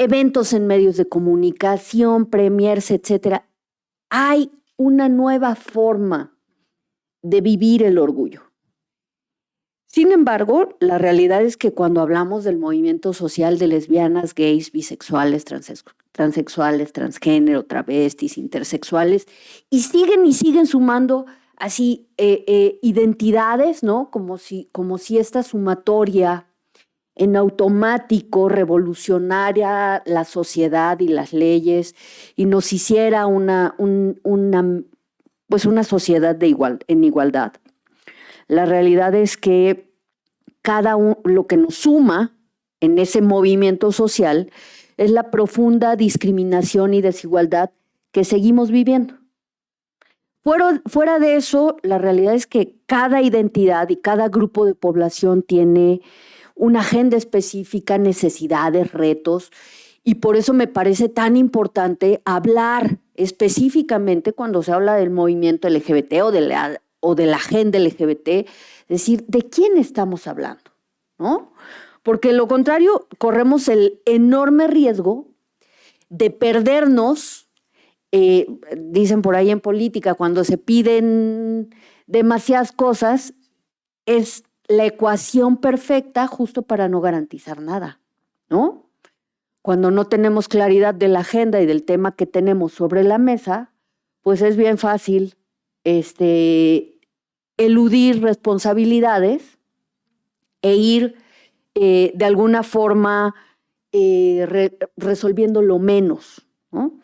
eventos en medios de comunicación, premiers, etcétera. Hay una nueva forma de vivir el orgullo. Sin embargo, la realidad es que cuando hablamos del movimiento social de lesbianas, gays, bisexuales, transexuales, transgénero, travestis, intersexuales, y siguen sumando así identidades, ¿no? Como si esta sumatoria en automático revolucionaria la sociedad y las leyes y nos hiciera una sociedad en igualdad. La realidad es que lo que nos suma en ese movimiento social es la profunda discriminación y desigualdad que seguimos viviendo. Fuera de eso, la realidad es que cada identidad y cada grupo de población tiene una agenda específica, necesidades, retos, y por eso me parece tan importante hablar específicamente cuando se habla del movimiento LGBT o de la agenda LGBT, es decir, ¿de quién estamos hablando? ¿No? Porque lo contrario, corremos el enorme riesgo de perdernos. Dicen por ahí en política, cuando se piden demasiadas cosas, es la ecuación perfecta justo para no garantizar nada, ¿no? Cuando no tenemos claridad de la agenda y del tema que tenemos sobre la mesa, pues es bien fácil eludir responsabilidades e ir de alguna forma resolviendo lo menos, ¿no?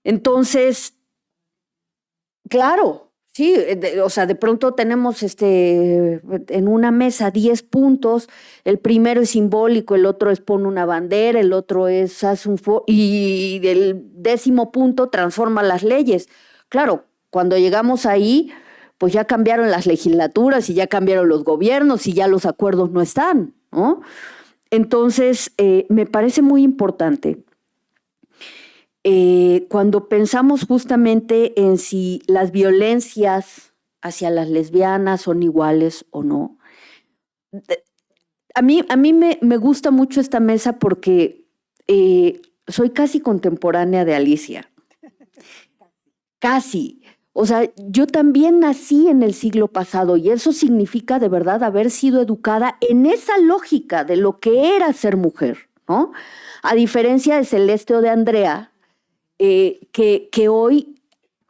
Entonces, claro, sí, de pronto tenemos en una mesa 10 puntos, el primero es simbólico, el otro es pone una bandera, el otro es hace y el 10º punto transforma las leyes. Claro, cuando llegamos ahí, pues ya cambiaron las legislaturas y ya cambiaron los gobiernos y ya los acuerdos no están, ¿no? Entonces, me parece muy importante cuando pensamos justamente en si las violencias hacia las lesbianas son iguales o no. A mí me gusta mucho esta mesa porque soy casi contemporánea de Alicia. Casi. O sea, yo también nací en el siglo pasado y eso significa de verdad haber sido educada en esa lógica de lo que era ser mujer, ¿no? A diferencia de Celeste o de Andrea, que hoy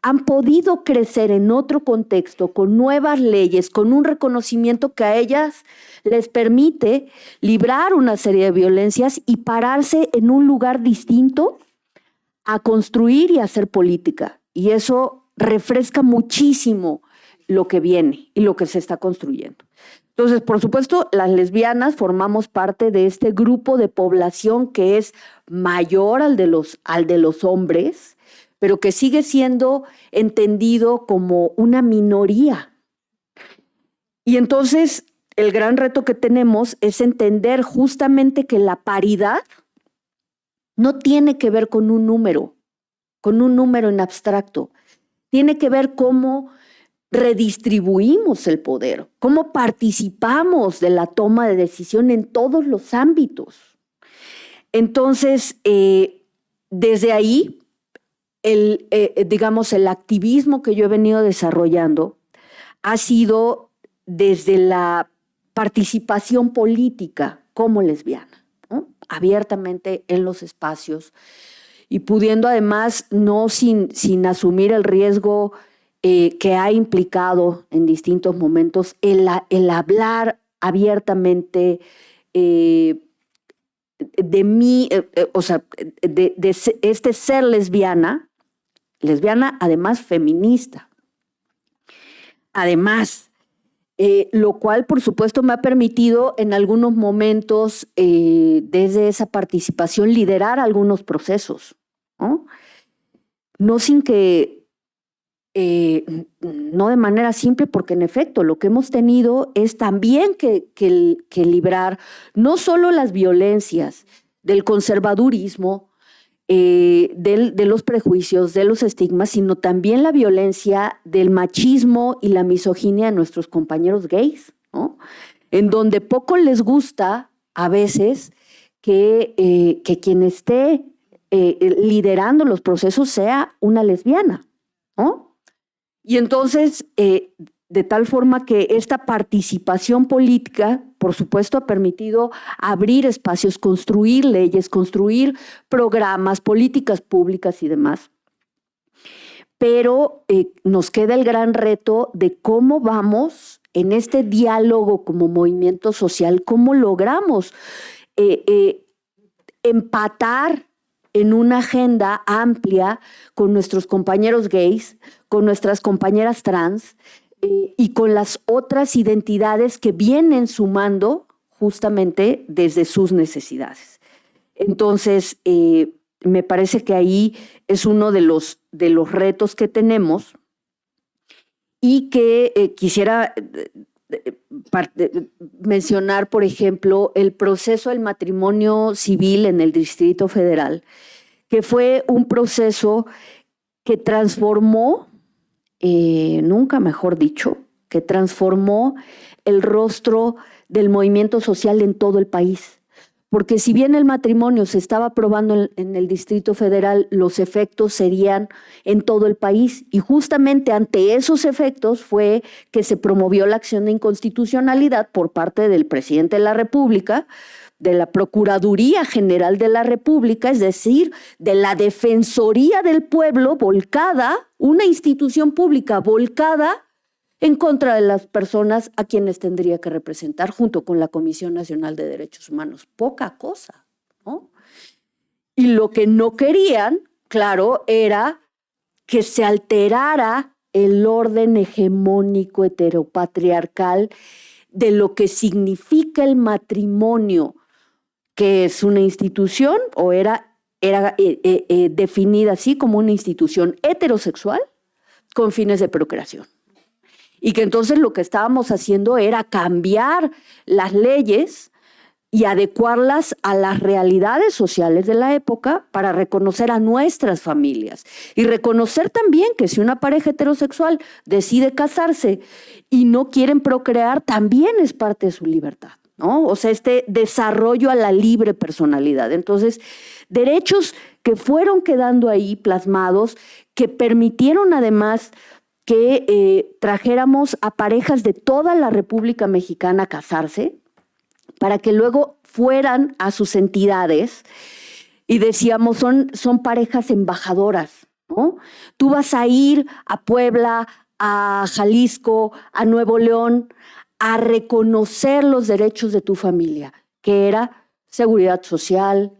han podido crecer en otro contexto, con nuevas leyes, con un reconocimiento que a ellas les permite librar una serie de violencias y pararse en un lugar distinto a construir y a hacer política. Y eso refresca muchísimo lo que viene y lo que se está construyendo. Entonces, por supuesto, las lesbianas formamos parte de este grupo de población que es mayor al de los hombres, pero que sigue siendo entendido como una minoría. Y entonces, el gran reto que tenemos es entender justamente que la paridad no tiene que ver con un número en abstracto, tiene que ver cómo redistribuimos el poder, cómo participamos de la toma de decisión en todos los ámbitos. Entonces, desde ahí, digamos, el activismo que yo he venido desarrollando ha sido desde la participación política como lesbiana, ¿no? Abiertamente en los espacios y pudiendo además no sin asumir el riesgo que ha implicado en distintos momentos el hablar abiertamente de mí, o sea, de este ser lesbiana además feminista. Además, lo cual por supuesto me ha permitido en algunos momentos desde esa participación liderar algunos procesos, ¿no? No sin que no de manera simple, porque en efecto lo que hemos tenido es también que librar no solo las violencias del conservadurismo, de los prejuicios, de los estigmas, sino también la violencia del machismo y la misoginia de nuestros compañeros gays, ¿no? En donde poco les gusta a veces que quien esté liderando los procesos sea una lesbiana, ¿no? Y entonces, de tal forma que esta participación política, por supuesto, ha permitido abrir espacios, construir leyes, construir programas, políticas públicas y demás. Pero nos queda el gran reto de cómo vamos en este diálogo como movimiento social, cómo logramos empatar en una agenda amplia con nuestros compañeros gays, con nuestras compañeras trans y con las otras identidades que vienen sumando justamente desde sus necesidades. Entonces, me parece que ahí es uno de los retos que tenemos y que quisiera mencionar, por ejemplo, el proceso del matrimonio civil en el Distrito Federal, que fue un proceso que transformó, nunca mejor dicho, que transformó el rostro del movimiento social en todo el país. Porque si bien el matrimonio se estaba aprobando en el Distrito Federal, los efectos serían en todo el país. Y justamente ante esos efectos fue que se promovió la acción de inconstitucionalidad por parte del presidente de la República, de la Procuraduría General de la República, es decir, de la Defensoría del Pueblo volcada, una institución pública volcada en contra de las personas a quienes tendría que representar junto con la Comisión Nacional de Derechos Humanos. Poca cosa, ¿no? Y lo que no querían, claro, era que se alterara el orden hegemónico heteropatriarcal de lo que significa el matrimonio, que es una institución o era definida así como una institución heterosexual con fines de procreación. Y que entonces lo que estábamos haciendo era cambiar las leyes y adecuarlas a las realidades sociales de la época para reconocer a nuestras familias. Y reconocer también que si una pareja heterosexual decide casarse y no quieren procrear, también es parte de su libertad, ¿no? O sea, este desarrollo a la libre personalidad. Entonces, derechos que fueron quedando ahí plasmados, que permitieron además que trajéramos a parejas de toda la República Mexicana a casarse, para que luego fueran a sus entidades y decíamos, son parejas embajadoras, ¿no? Tú vas a ir a Puebla, a Jalisco, a Nuevo León, a reconocer los derechos de tu familia, que era seguridad social,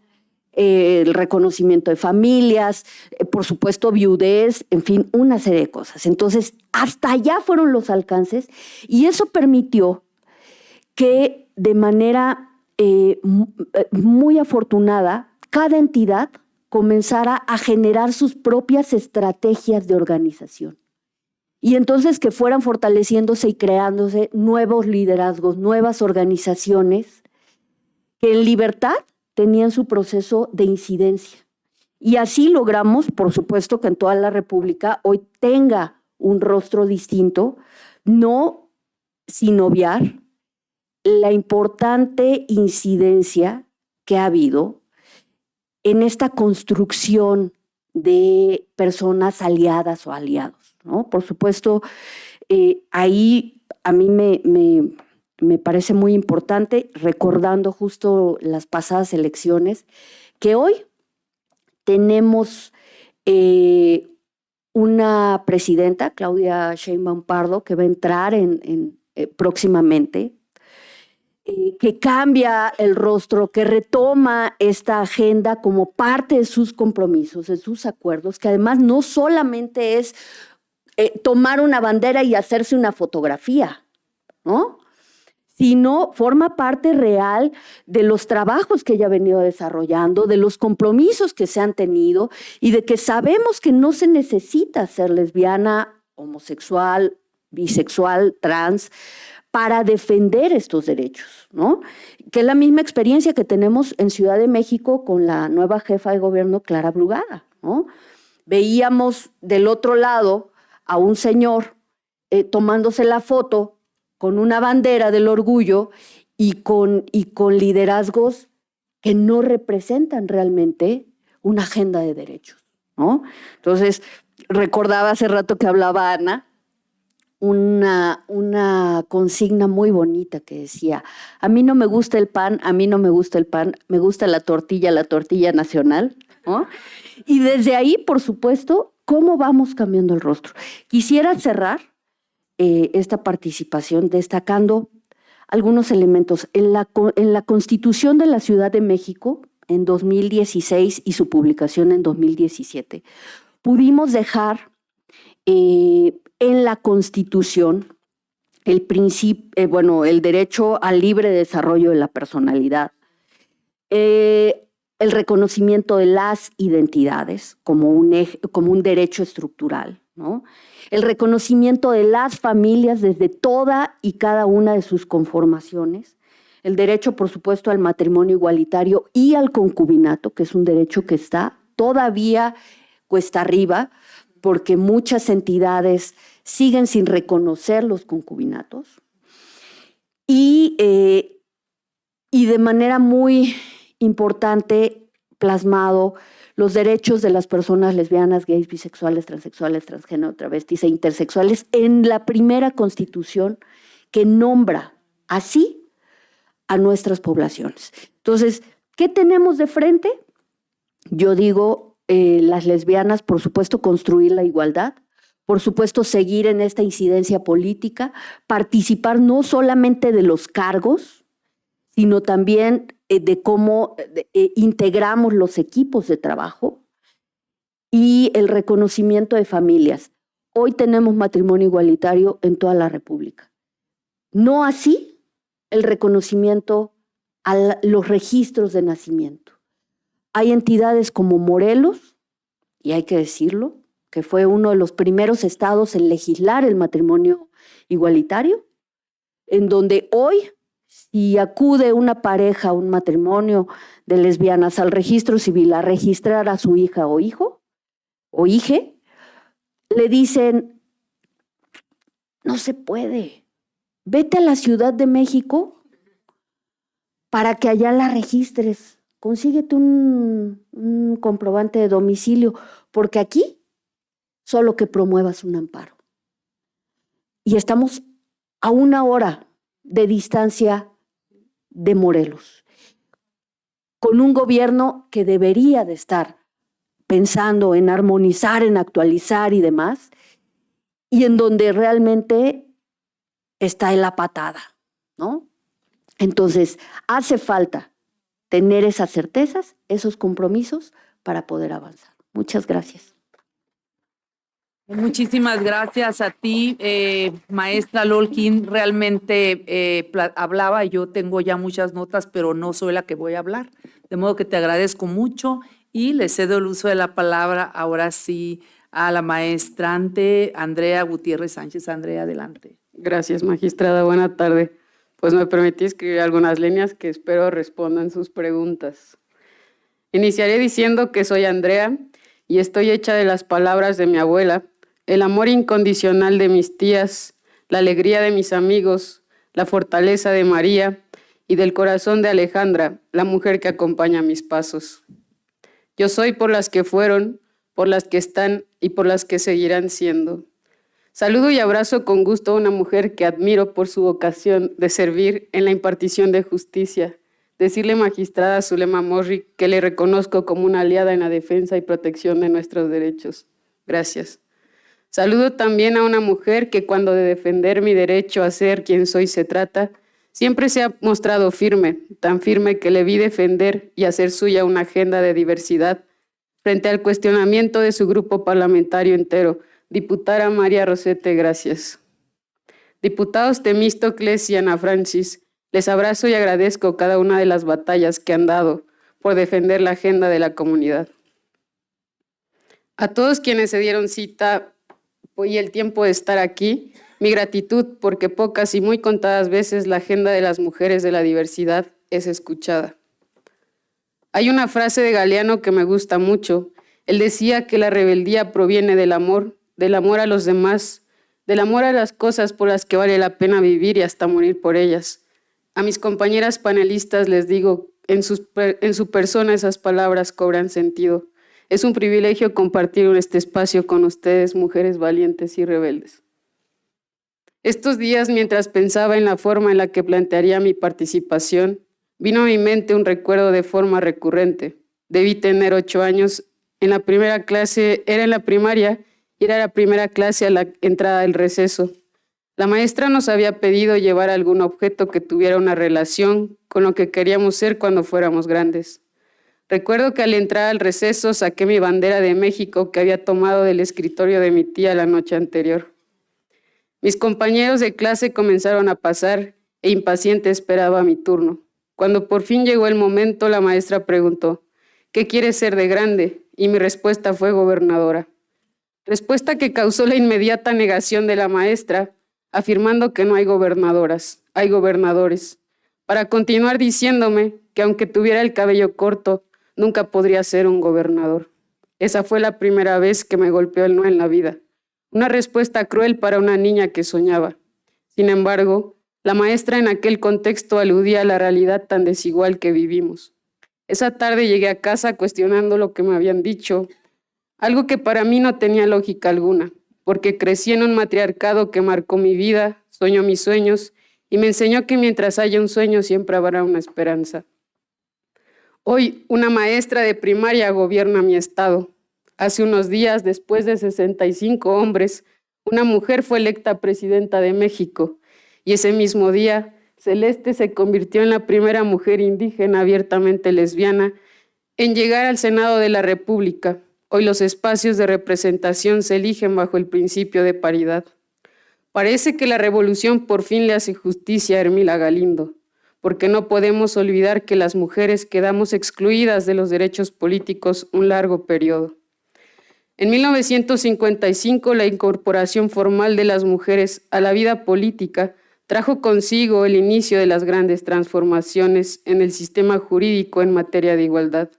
el reconocimiento de familias, por supuesto viudez, en fin, una serie de cosas. Entonces, hasta allá fueron los alcances y eso permitió que de manera muy afortunada, cada entidad comenzara a generar sus propias estrategias de organización. Y entonces que fueran fortaleciéndose y creándose nuevos liderazgos, nuevas organizaciones que en libertad tenían su proceso de incidencia Y así logramos, por supuesto, que en toda la República hoy tenga un rostro distinto, no sin obviar la importante incidencia que ha habido en esta construcción de personas aliadas o aliados, ¿no? Por supuesto, ahí a mí me parece muy importante, recordando justo las pasadas elecciones, que hoy tenemos una presidenta, Claudia Sheinbaum Pardo, que va a entrar próximamente, que cambia el rostro, que retoma esta agenda como parte de sus compromisos, de sus acuerdos, que además no solamente es tomar una bandera y hacerse una fotografía, ¿no? Sino forma parte real de los trabajos que ella ha venido desarrollando, de los compromisos que se han tenido y de que sabemos que no se necesita ser lesbiana, homosexual, bisexual, trans, para defender estos derechos, ¿no? Que es la misma experiencia que tenemos en Ciudad de México con la nueva jefa de gobierno, Clara Brugada, ¿no? Veíamos del otro lado a un señor tomándose la foto con una bandera del orgullo y con liderazgos que no representan realmente una agenda de derechos, ¿no? Entonces, recordaba hace rato que hablaba Ana, una consigna muy bonita que decía: a mí no me gusta el pan, a mí no me gusta el pan, me gusta la tortilla nacional, ¿no? Y desde ahí, por supuesto, ¿cómo vamos cambiando el rostro? Quisiera cerrar esta participación destacando algunos elementos. En la Constitución de la Ciudad de México, en 2016 y su publicación en 2017, pudimos dejar en la Constitución el derecho al libre desarrollo de la personalidad, el reconocimiento de las identidades como un derecho estructural, ¿no? El reconocimiento de las familias desde toda y cada una de sus conformaciones, el derecho, por supuesto, al matrimonio igualitario y al concubinato, que es un derecho que está todavía cuesta arriba, porque muchas entidades siguen sin reconocer los concubinatos. Y de manera muy importante, plasmado los derechos de las personas lesbianas, gays, bisexuales, transexuales, transgénero, travestis e intersexuales en la primera Constitución que nombra así a nuestras poblaciones. Entonces, ¿qué tenemos de frente? Yo digo, las lesbianas, por supuesto, construir la igualdad, por supuesto, seguir en esta incidencia política, participar no solamente de los cargos, sino también de cómo integramos los equipos de trabajo y el reconocimiento de familias. Hoy tenemos matrimonio igualitario en toda la República. No así el reconocimiento a los registros de nacimiento. Hay entidades como Morelos, y hay que decirlo, que fue uno de los primeros estados en legislar el matrimonio igualitario, en donde hoy, si acude una pareja, un matrimonio de lesbianas al registro civil a registrar a su hija o hijo o hije, le dicen: no se puede, vete a la Ciudad de México para que allá la registres, consíguete un comprobante de domicilio, porque aquí solo que promuevas un amparo. Y estamos a 1 hora de distancia de Morelos, con un gobierno que debería de estar pensando en armonizar, en actualizar y demás, y en donde realmente está en la patada, ¿no? Entonces, hace falta tener esas certezas, esos compromisos para poder avanzar. Muchas gracias. Muchísimas gracias a ti, maestra Lolkin. Realmente hablaba, yo tengo ya muchas notas, pero no soy la que voy a hablar. De modo que te agradezco mucho y le cedo el uso de la palabra ahora sí a la maestrante Andrea Gutiérrez Sánchez. Andrea, adelante. Gracias, magistrada. Buena tarde. Pues me permití escribir algunas líneas que espero respondan sus preguntas. Iniciaré diciendo que soy Andrea y estoy hecha de las palabras de mi abuela, el amor incondicional de mis tías, la alegría de mis amigos, la fortaleza de María y del corazón de Alejandra, la mujer que acompaña mis pasos. Yo soy por las que fueron, por las que están y por las que seguirán siendo. Saludo y abrazo con gusto a una mujer que admiro por su vocación de servir en la impartición de justicia. Decirle, magistrada Zulema Morri, que le reconozco como una aliada en la defensa y protección de nuestros derechos. Gracias. Saludo también a una mujer que cuando de defender mi derecho a ser quien soy se trata, siempre se ha mostrado firme, tan firme que le vi defender y hacer suya una agenda de diversidad frente al cuestionamiento de su grupo parlamentario entero. Diputada María Rosete, gracias. Diputados Temístocles y Ana Francis, les abrazo y agradezco cada una de las batallas que han dado por defender la agenda de la comunidad. A todos quienes se dieron cita y el tiempo de estar aquí, mi gratitud porque pocas y muy contadas veces la agenda de las mujeres de la diversidad es escuchada. Hay una frase de Galeano que me gusta mucho. Él decía que la rebeldía proviene del amor a los demás, del amor a las cosas por las que vale la pena vivir y hasta morir por ellas. A mis compañeras panelistas les digo, en su persona esas palabras cobran sentido. Es un privilegio compartir este espacio con ustedes, mujeres valientes y rebeldes. Estos días, mientras pensaba en la forma en la que plantearía mi participación, vino a mi mente un recuerdo de forma recurrente. Debí tener 8 años, en la primera clase, era en la primaria, y era la primera clase a la entrada del receso. La maestra nos había pedido llevar algún objeto que tuviera una relación con lo que queríamos ser cuando fuéramos grandes. Recuerdo que al entrar al receso saqué mi bandera de México que había tomado del escritorio de mi tía la noche anterior. Mis compañeros de clase comenzaron a pasar e impaciente esperaba mi turno. Cuando por fin llegó el momento, la maestra preguntó, ¿qué quieres ser de grande? Y mi respuesta fue gobernadora. Respuesta que causó la inmediata negación de la maestra, afirmando que no hay gobernadoras, hay gobernadores, para continuar diciéndome que aunque tuviera el cabello corto, nunca podría ser un gobernador. Esa fue la primera vez que me golpeó el no en la vida. Una respuesta cruel para una niña que soñaba. Sin embargo, la maestra en aquel contexto aludía a la realidad tan desigual que vivimos. Esa tarde llegué a casa cuestionando lo que me habían dicho, algo que para mí no tenía lógica alguna, porque crecí en un matriarcado que marcó mi vida, soñó mis sueños y me enseñó que mientras haya un sueño siempre habrá una esperanza. Hoy, una maestra de primaria gobierna mi estado. Hace unos días, después de 65 hombres, una mujer fue electa presidenta de México y ese mismo día, Celeste se convirtió en la primera mujer indígena abiertamente lesbiana en llegar al Senado de la República. Hoy los espacios de representación se eligen bajo el principio de paridad. Parece que la revolución por fin le hace justicia a Ermila Galindo, porque no podemos olvidar que las mujeres quedamos excluidas de los derechos políticos un largo periodo. En 1955, la incorporación formal de las mujeres a la vida política trajo consigo el inicio de las grandes transformaciones en el sistema jurídico en materia de igualdad,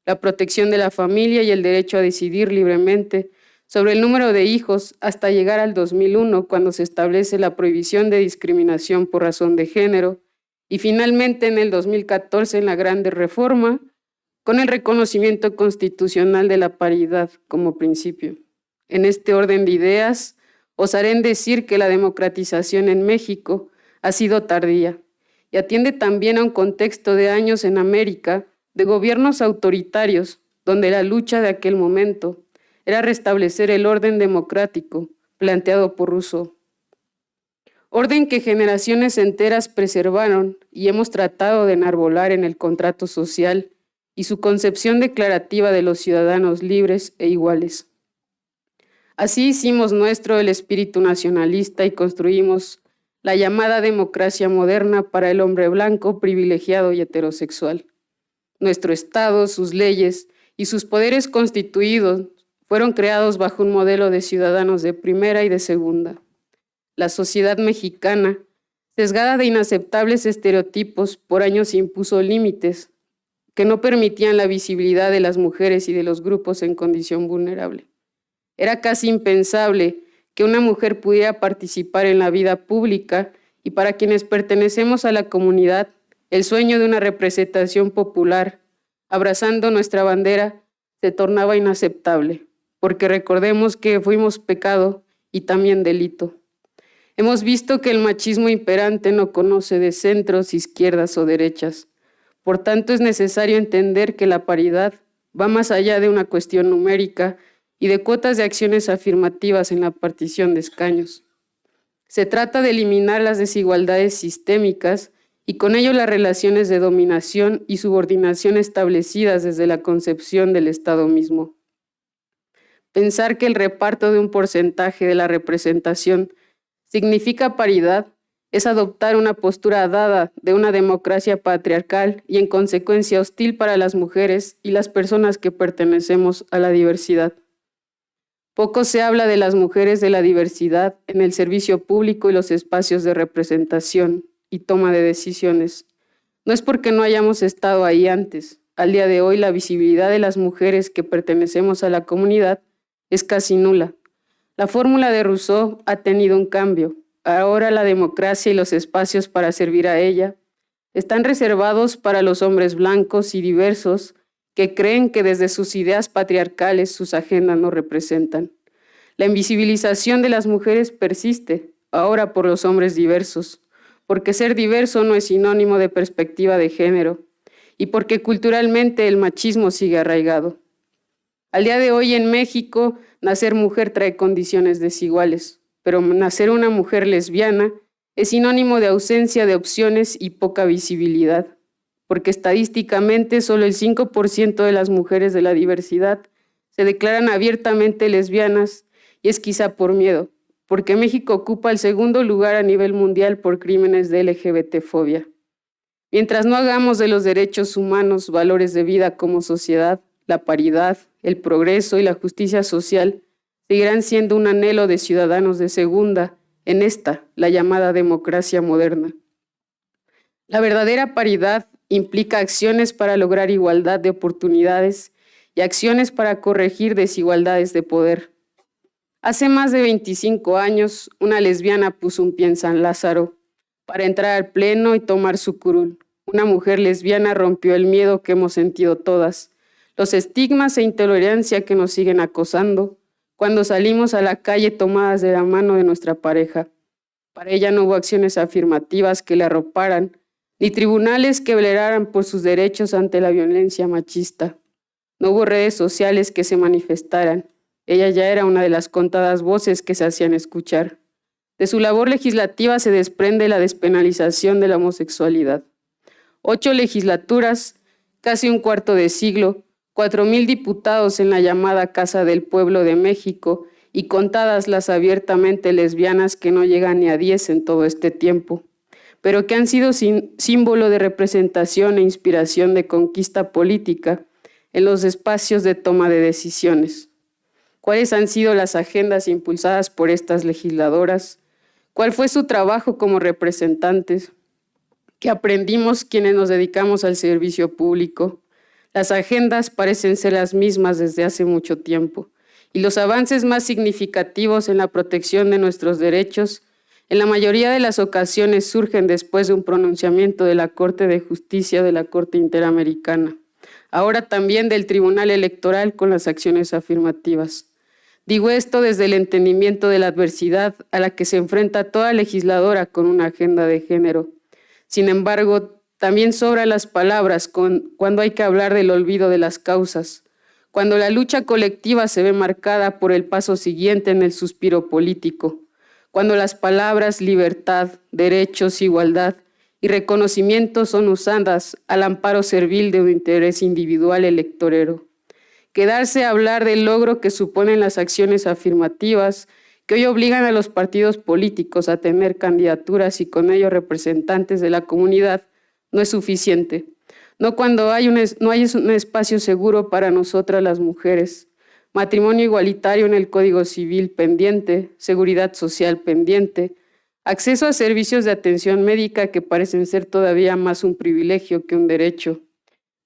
la protección de la familia y el derecho a decidir libremente sobre el número de hijos hasta llegar al 2001, cuando se establece la prohibición de discriminación por razón de género, y finalmente en el 2014 en la Grande Reforma, con el reconocimiento constitucional de la paridad como principio. En este orden de ideas, osaré en decir que la democratización en México ha sido tardía y atiende también a un contexto de años en América de gobiernos autoritarios, donde la lucha de aquel momento era restablecer el orden democrático planteado por Rousseau. Orden que generaciones enteras preservaron y hemos tratado de enarbolar en el contrato social y su concepción declarativa de los ciudadanos libres e iguales. Así hicimos nuestro el espíritu nacionalista y construimos la llamada democracia moderna para el hombre blanco, privilegiado y heterosexual. Nuestro Estado, sus leyes y sus poderes constituidos fueron creados bajo un modelo de ciudadanos de primera y de segunda. La sociedad mexicana, sesgada de inaceptables estereotipos, por años impuso límites que no permitían la visibilidad de las mujeres y de los grupos en condición vulnerable. Era casi impensable que una mujer pudiera participar en la vida pública y para quienes pertenecemos a la comunidad, el sueño de una representación popular, abrazando nuestra bandera, se tornaba inaceptable, porque recordemos que fuimos pecado y también delito. Hemos visto que el machismo imperante no conoce de centros, izquierdas o derechas. Por tanto, es necesario entender que la paridad va más allá de una cuestión numérica y de cuotas de acciones afirmativas en la partición de escaños. Se trata de eliminar las desigualdades sistémicas y con ello las relaciones de dominación y subordinación establecidas desde la concepción del Estado mismo. Pensar que el reparto de un porcentaje de la representación significa paridad es adoptar una postura dada de una democracia patriarcal y en consecuencia hostil para las mujeres y las personas que pertenecemos a la diversidad. Poco se habla de las mujeres de la diversidad en el servicio público y los espacios de representación y toma de decisiones. No es porque no hayamos estado ahí antes. Al día de hoy, la visibilidad de las mujeres que pertenecemos a la comunidad es casi nula. La fórmula de Rousseau ha tenido un cambio. Ahora la democracia y los espacios para servir a ella están reservados para los hombres blancos y diversos que creen que desde sus ideas patriarcales sus agendas no representan. La invisibilización de las mujeres persiste, ahora por los hombres diversos, porque ser diverso no es sinónimo de perspectiva de género y porque culturalmente el machismo sigue arraigado. Al día de hoy en México, nacer mujer trae condiciones desiguales, pero nacer una mujer lesbiana es sinónimo de ausencia de opciones y poca visibilidad, porque estadísticamente solo el 5% de las mujeres de la diversidad se declaran abiertamente lesbianas y es quizá por miedo, porque México ocupa el segundo lugar a nivel mundial por crímenes de LGBT-fobia. Mientras no hagamos de los derechos humanos valores de vida como sociedad, la paridad, el progreso y la justicia social seguirán siendo un anhelo de ciudadanos de segunda en esta, la llamada democracia moderna. La verdadera paridad implica acciones para lograr igualdad de oportunidades y acciones para corregir desigualdades de poder. Hace más de 25 años, una lesbiana puso un pie en San Lázaro para entrar al pleno y tomar su curul. Una mujer lesbiana rompió el miedo que hemos sentido todas, los estigmas e intolerancia que nos siguen acosando cuando salimos a la calle tomadas de la mano de nuestra pareja. Para ella no hubo acciones afirmativas que la arroparan, ni tribunales que velaran por sus derechos ante la violencia machista. No hubo redes sociales que se manifestaran. Ella ya era una de las contadas voces que se hacían escuchar. De su labor legislativa se desprende la despenalización de la homosexualidad. 8 legislaturas, casi un cuarto de siglo, 4,000 diputados en la llamada Casa del Pueblo de México y contadas las abiertamente lesbianas que no llegan ni a 10 en todo este tiempo, pero que han sido símbolo de representación e inspiración de conquista política en los espacios de toma de decisiones. ¿Cuáles han sido las agendas impulsadas por estas legisladoras? ¿Cuál fue su trabajo como representantes? ¿Qué aprendimos quienes nos dedicamos al servicio público? Las agendas parecen ser las mismas desde hace mucho tiempo, y los avances más significativos en la protección de nuestros derechos, en la mayoría de las ocasiones surgen después de un pronunciamiento de la Corte de Justicia de la Corte Interamericana, ahora también del Tribunal Electoral con las acciones afirmativas. Digo esto desde el entendimiento de la adversidad a la que se enfrenta toda legisladora con una agenda de género. Sin embargo, también sobran las palabras cuando hay que hablar del olvido de las causas, cuando la lucha colectiva se ve marcada por el paso siguiente en el suspiro político, cuando las palabras libertad, derechos, igualdad y reconocimiento son usadas al amparo servil de un interés individual electorero. Quedarse a hablar del logro que suponen las acciones afirmativas que hoy obligan a los partidos políticos a tener candidaturas y con ello representantes de la comunidad no es suficiente. No cuando no hay un espacio seguro para nosotras las mujeres, matrimonio igualitario en el Código Civil pendiente, seguridad social pendiente, acceso a servicios de atención médica que parecen ser todavía más un privilegio que un derecho,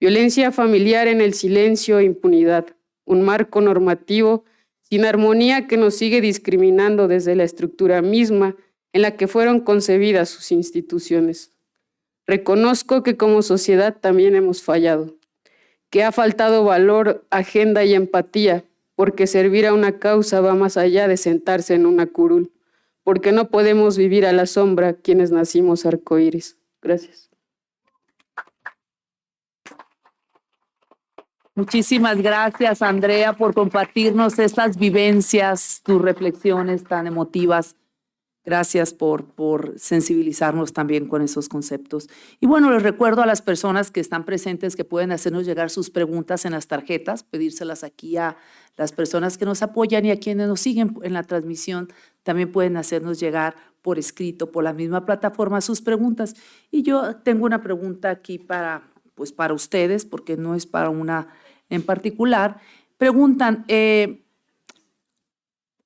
violencia familiar en el silencio e impunidad, un marco normativo sin armonía que nos sigue discriminando desde la estructura misma en la que fueron concebidas sus instituciones. Reconozco que como sociedad también hemos fallado, que ha faltado valor, agenda y empatía, porque servir a una causa va más allá de sentarse en una curul, porque no podemos vivir a la sombra quienes nacimos arcoíris. Gracias. Muchísimas gracias, Andrea, por compartirnos estas vivencias, tus reflexiones tan emotivas. Gracias por sensibilizarnos también con esos conceptos. Y bueno, les recuerdo a las personas que están presentes que pueden hacernos llegar sus preguntas en las tarjetas, pedírselas aquí a las personas que nos apoyan y a quienes nos siguen en la transmisión. También pueden hacernos llegar por escrito, por la misma plataforma, sus preguntas. Y yo tengo una pregunta aquí para ustedes, porque no es para una en particular. Preguntan,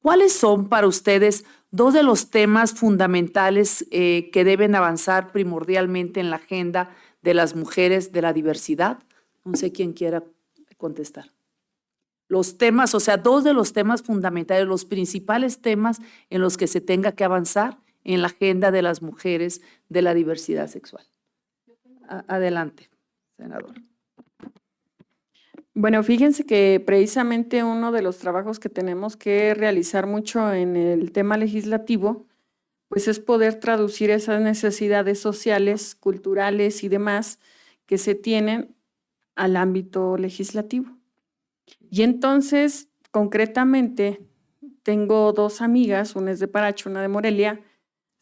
¿cuáles son para ustedes dos de los temas fundamentales que deben avanzar primordialmente en la agenda de las mujeres de la diversidad? No sé quién quiera contestar. Los temas, o sea, dos de los temas fundamentales, los principales temas en los que se tenga que avanzar en la agenda de las mujeres de la diversidad sexual. Adelante, senador. Bueno, fíjense que precisamente uno de los trabajos que tenemos que realizar mucho en el tema legislativo, pues es poder traducir esas necesidades sociales, culturales y demás que se tienen al ámbito legislativo. Y entonces, concretamente, tengo dos amigas, una es de Paracho, una de Morelia,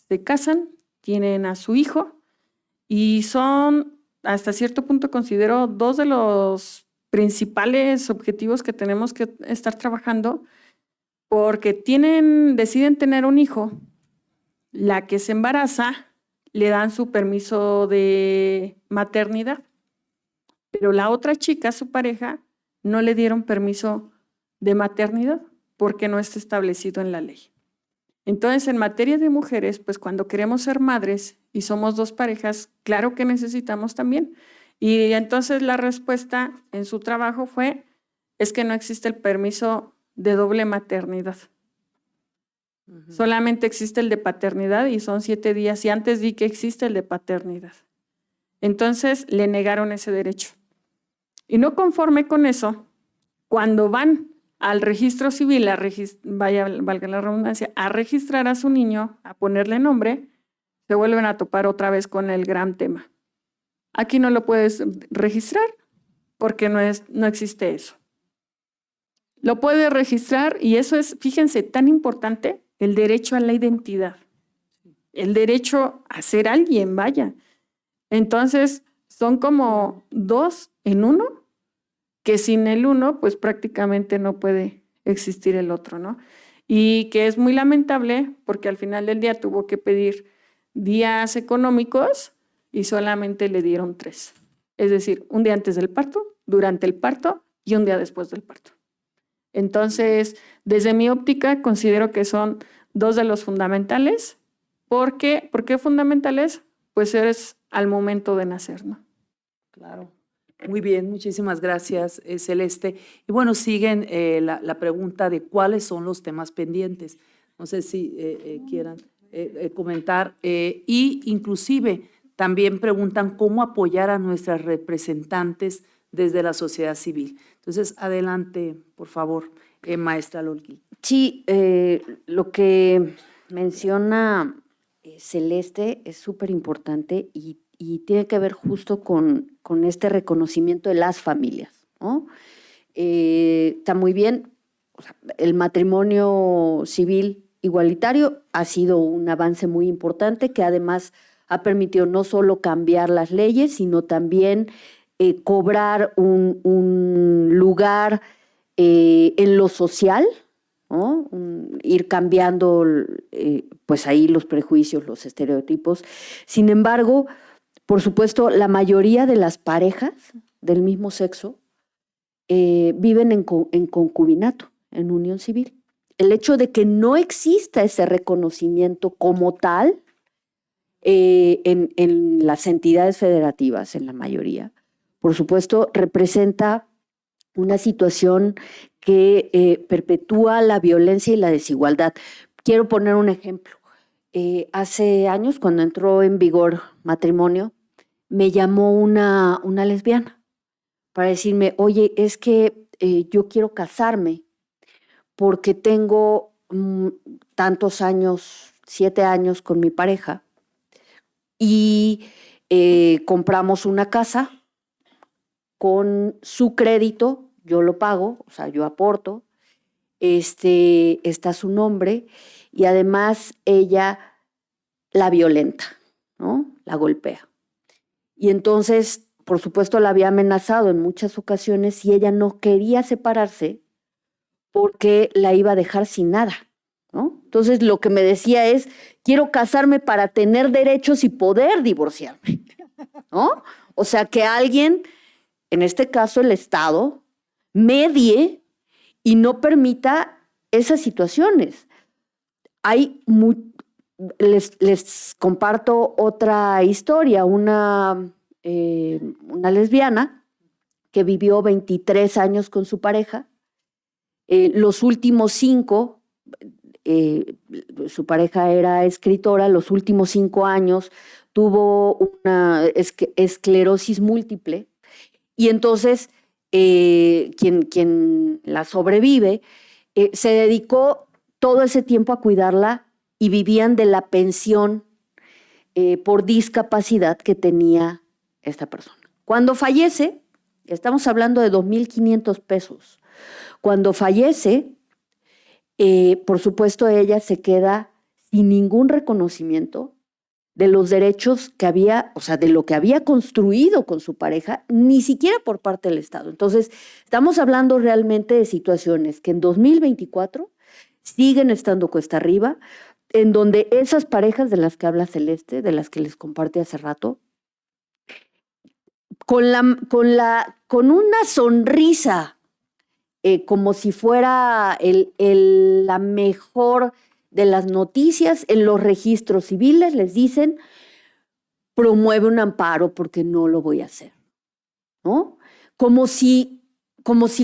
se casan, tienen a su hijo y son, hasta cierto punto considero, dos de los principales objetivos que tenemos que estar trabajando, porque deciden tener un hijo. La que se embaraza le dan su permiso de maternidad, pero la otra chica, su pareja, no le dieron permiso de maternidad porque no está establecido en la ley. Entonces, en materia de mujeres, pues cuando queremos ser madres y somos dos parejas, claro que necesitamos también. Y entonces la respuesta en su trabajo es que no existe el permiso de doble maternidad. Solamente existe el de paternidad y son 7 días. Y antes di que existe el de paternidad. Entonces le negaron ese derecho. Y no conforme con eso, cuando van al registro civil, valga la redundancia, a registrar a su niño, a ponerle nombre, se vuelven a topar otra vez con el gran tema. Aquí no lo puedes registrar porque no existe eso. Lo puedes registrar y eso es, fíjense, tan importante, el derecho a la identidad, el derecho a ser alguien, vaya. Entonces, son como 2 en 1, que sin el uno, pues prácticamente no puede existir el otro, ¿no? Y que es muy lamentable porque al final del día tuvo que pedir días económicos y solamente le dieron 3. Es decir, un día antes del parto, durante el parto y un día después del parto. Entonces, desde mi óptica, considero que son 2 de los fundamentales. ¿Por qué fundamentales? Pues es al momento de nacer, ¿no? Claro. Muy bien, muchísimas gracias, Celeste. Y bueno, siguen la pregunta de cuáles son los temas pendientes. No sé si quieran comentar. Y inclusive también preguntan cómo apoyar a nuestras representantes desde la sociedad civil. Entonces, adelante, por favor, maestra Lolki. Sí, lo que menciona Celeste es súper importante y tiene que ver justo con este reconocimiento de las familias, ¿no? Está muy bien, o sea, el matrimonio civil igualitario ha sido un avance muy importante que además ha permitido no solo cambiar las leyes, sino también cobrar un lugar en lo social, ¿no? Ir cambiando pues ahí los prejuicios, los estereotipos. Sin embargo, por supuesto, la mayoría de las parejas del mismo sexo viven en concubinato, en unión civil. El hecho de que no exista ese reconocimiento como tal en las entidades federativas, en la mayoría, por supuesto, representa una situación que perpetúa la violencia y la desigualdad. Quiero poner un ejemplo. Hace años, cuando entró en vigor matrimonio, me llamó una lesbiana para decirme, oye, es que yo quiero casarme porque tengo tantos años, 7 años con mi pareja, y compramos una casa con su crédito, yo lo pago, o sea, yo aporto, está su nombre, y además ella la violenta, ¿no? La golpea. Y entonces, por supuesto, la había amenazado en muchas ocasiones y ella no quería separarse porque la iba a dejar sin nada, ¿no? Entonces, lo que me decía es, quiero casarme para tener derechos y poder divorciarme, ¿no? O sea, que alguien, en este caso el Estado, medie y no permita esas situaciones. Les comparto otra historia, una lesbiana que vivió 23 años con su pareja. Los últimos 5, su pareja era escritora, los últimos 5 años tuvo una esclerosis múltiple, y entonces quien la sobrevive se dedicó todo ese tiempo a cuidarla y vivían de la pensión por discapacidad que tenía esta persona. Cuando fallece, estamos hablando de 2,500 pesos. Cuando fallece, por supuesto, ella se queda sin ningún reconocimiento de los derechos que había, o sea, de lo que había construido con su pareja, ni siquiera por parte del Estado. Entonces, estamos hablando realmente de situaciones que en 2024 siguen estando cuesta arriba, en donde esas parejas de las que habla Celeste, de las que les compartí hace rato, con una sonrisa, como si fuera la mejor de las noticias, en los registros civiles les dicen, promueve un amparo porque no lo voy a hacer, ¿no? Como si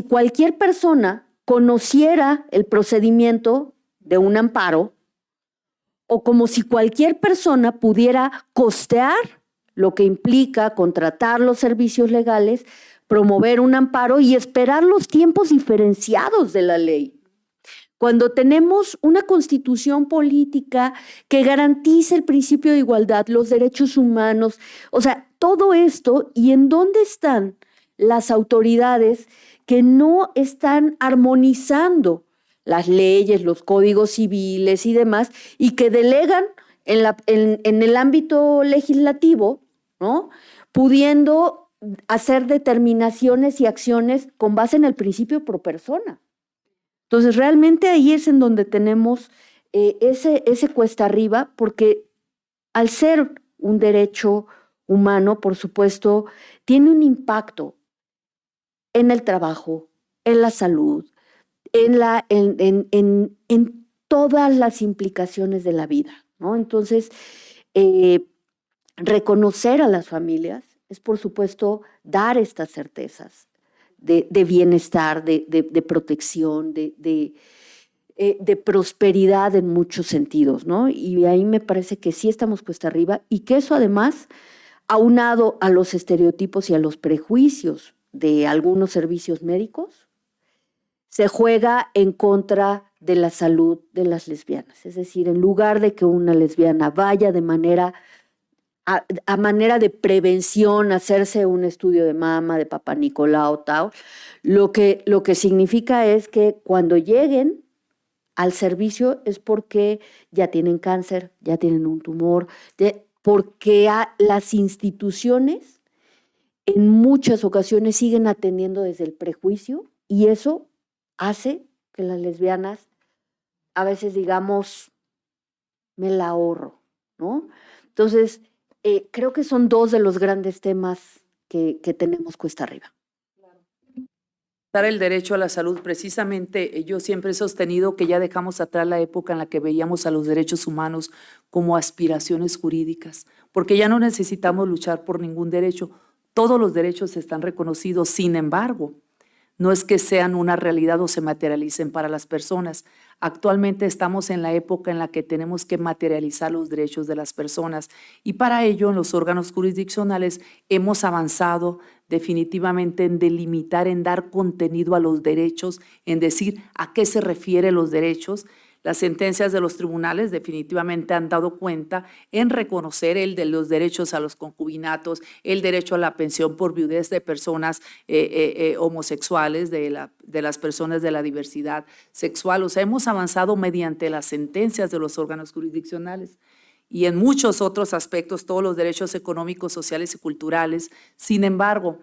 cualquier persona conociera el procedimiento de un amparo, o como si cualquier persona pudiera costear lo que implica contratar los servicios legales, promover un amparo y esperar los tiempos diferenciados de la ley. Cuando tenemos una constitución política que garantice el principio de igualdad, los derechos humanos, o sea, todo esto, ¿y en dónde están las autoridades que no están armonizando las leyes, los códigos civiles y demás, y que delegan en el ámbito legislativo, ¿no? Pudiendo hacer determinaciones y acciones con base en el principio pro persona? Entonces, realmente ahí es en donde tenemos ese cuesta arriba, porque al ser un derecho humano, por supuesto, tiene un impacto en el trabajo, en la salud, en todas las implicaciones de la vida, ¿no? Entonces, reconocer a las familias es, por supuesto, dar estas certezas de bienestar, de protección, de prosperidad en muchos sentidos, ¿no? Y ahí me parece que sí estamos cuesta arriba, y que eso además, aunado a los estereotipos y a los prejuicios de algunos servicios médicos, se juega en contra de la salud de las lesbianas. Es decir, en lugar de que una lesbiana vaya de manera a manera de prevención, hacerse un estudio de mama, de Papá Nicolau, tal, lo que significa es que cuando lleguen al servicio es porque ya tienen cáncer, ya tienen un tumor, porque las instituciones en muchas ocasiones siguen atendiendo desde el prejuicio, y eso hace que las lesbianas a veces digamos, me la ahorro, ¿no? Entonces, creo que son 2 de los grandes temas que tenemos cuesta arriba. Dar el derecho a la salud, precisamente yo siempre he sostenido que ya dejamos atrás la época en la que veíamos a los derechos humanos como aspiraciones jurídicas, porque ya no necesitamos luchar por ningún derecho. todos los derechos están reconocidos, sin embargo, no es que sean una realidad o se materialicen para las personas. Actualmente estamos en la época en la que tenemos que materializar los derechos de las personas y para ello en los órganos jurisdiccionales hemos avanzado definitivamente en delimitar, en dar contenido a los derechos, en decir a qué se refieren los derechos. Las sentencias de los tribunales definitivamente han dado cuenta en reconocer el de los derechos a los concubinatos, el derecho a la pensión por viudez de personas homosexuales, de las personas de la diversidad sexual. O sea, hemos avanzado mediante las sentencias de los órganos jurisdiccionales y en muchos otros aspectos, todos los derechos económicos, sociales y culturales. Sin embargo,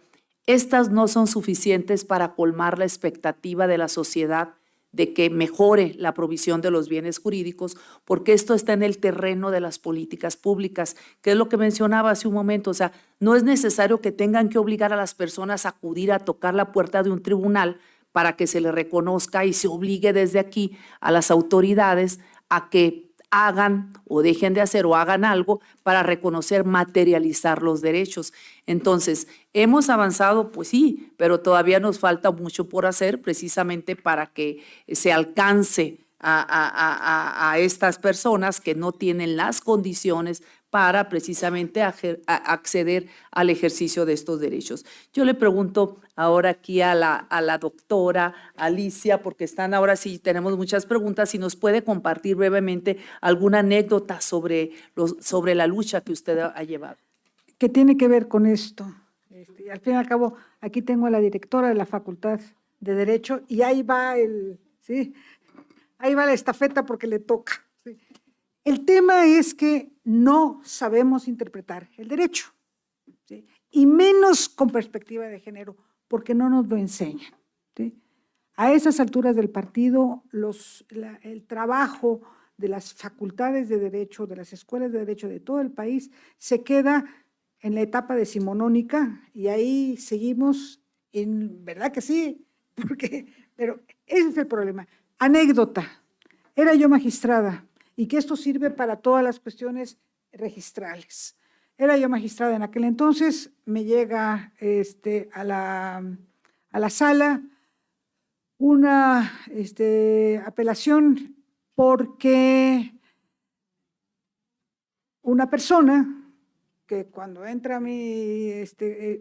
estas no son suficientes para colmar la expectativa de la sociedad de que mejore la provisión de los bienes jurídicos, porque esto está en el terreno de las políticas públicas, que es lo que mencionaba hace un momento. O sea, no es necesario que tengan que obligar a las personas a acudir a tocar la puerta de un tribunal para que se le reconozca y se obligue desde aquí a las autoridades a que hagan o dejen de hacer o hagan algo para reconocer, materializar los derechos. Entonces, ¿hemos avanzado? Pues sí, pero todavía nos falta mucho por hacer precisamente para que se alcance a estas personas que no tienen las condiciones para precisamente acceder al ejercicio de estos derechos. Yo le pregunto ahora aquí a la doctora Alicia, porque están ahora sí, tenemos muchas preguntas, si nos puede compartir brevemente alguna anécdota sobre la lucha que usted ha llevado. ¿Qué tiene que ver con esto? Al fin y al cabo, aquí tengo a la directora de la Facultad de Derecho y ahí va ¿sí? Ahí va la estafeta porque le toca. ¿Sí? El tema es que no sabemos interpretar el derecho, ¿sí? Y menos con perspectiva de género, porque no nos lo enseñan, ¿sí? A esas alturas del partido, el trabajo de las facultades de derecho, de las escuelas de derecho de todo el país, se queda en la etapa decimonónica y ahí seguimos, ¿verdad que sí? Pero ese es el problema. Anécdota, era yo magistrada y que esto sirve para todas las cuestiones registrales. Era yo magistrada en aquel entonces, me llega a la sala una apelación porque una persona que cuando entra a mi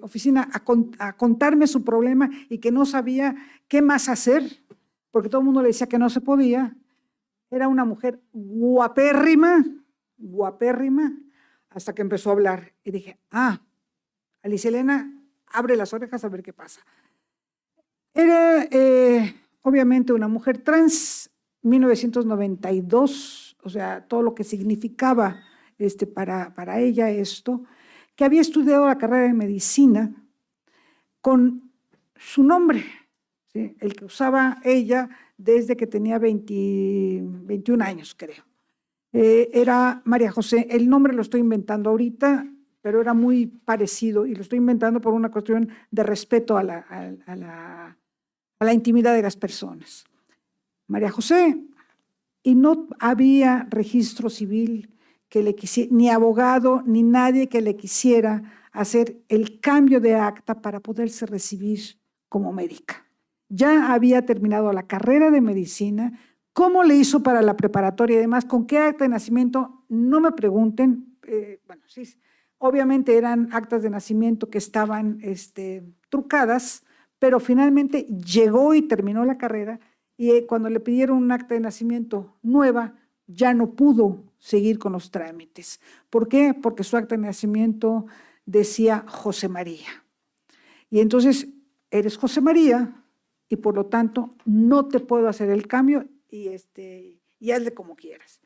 oficina a contarme su problema y que no sabía qué más hacer, porque todo el mundo le decía que no se podía, era una mujer guapérrima, hasta que empezó a hablar. Y dije, Alicia Elena, abre las orejas a ver qué pasa. Era obviamente una mujer trans, 1992, o sea, todo lo que significaba para ella esto, que había estudiado la carrera de medicina con su nombre, ¿sí? El que usaba ella desde que tenía 21 años, creo. Era María José, el nombre lo estoy inventando ahorita, pero era muy parecido y lo estoy inventando por una cuestión de respeto a la intimidad de las personas. María José, y no había registro civil que le quisiera, ni abogado, ni nadie que le quisiera hacer el cambio de acta para poderse recibir como médica. Ya había terminado la carrera de medicina. ¿Cómo le hizo para la preparatoria y demás? ¿Con qué acta de nacimiento? No me pregunten. Bueno, sí, obviamente eran actas de nacimiento que estaban trucadas, pero finalmente llegó y terminó la carrera y cuando le pidieron un acta de nacimiento nueva, ya no pudo seguir con los trámites. ¿Por qué? Porque su acta de nacimiento decía José María. Y entonces, eres José María y por lo tanto no te puedo hacer el cambio y hazle como quieras.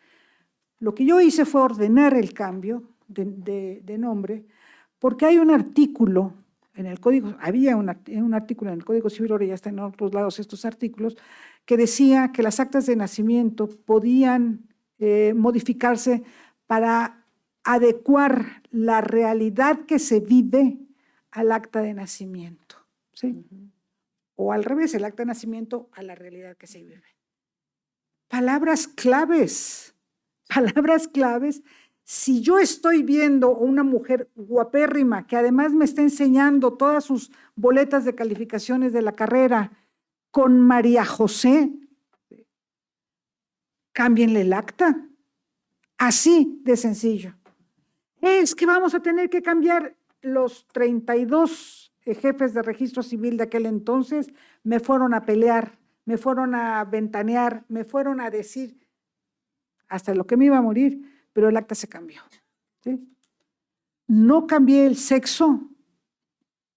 Lo que yo hice fue ordenar el cambio de nombre porque hay un artículo en el Código, había un artículo en el Código Civil, ahora ya están en otros lados estos artículos, que decía que las actas de nacimiento podían modificarse para adecuar la realidad que se vive al acta de nacimiento, ¿sí? O al revés, el acta de nacimiento a la realidad que se vive. Palabras claves Si yo estoy viendo una mujer guapérrima que además me está enseñando todas sus boletas de calificaciones de la carrera con María José, cámbienle el acta. Así de sencillo. Es que vamos a tener que cambiar los 32 jefes de registro civil de aquel entonces, me fueron a pelear, me fueron a ventanear, me fueron a decir hasta lo que me iba a morir, pero el acta se cambió. ¿Sí? No cambié el sexo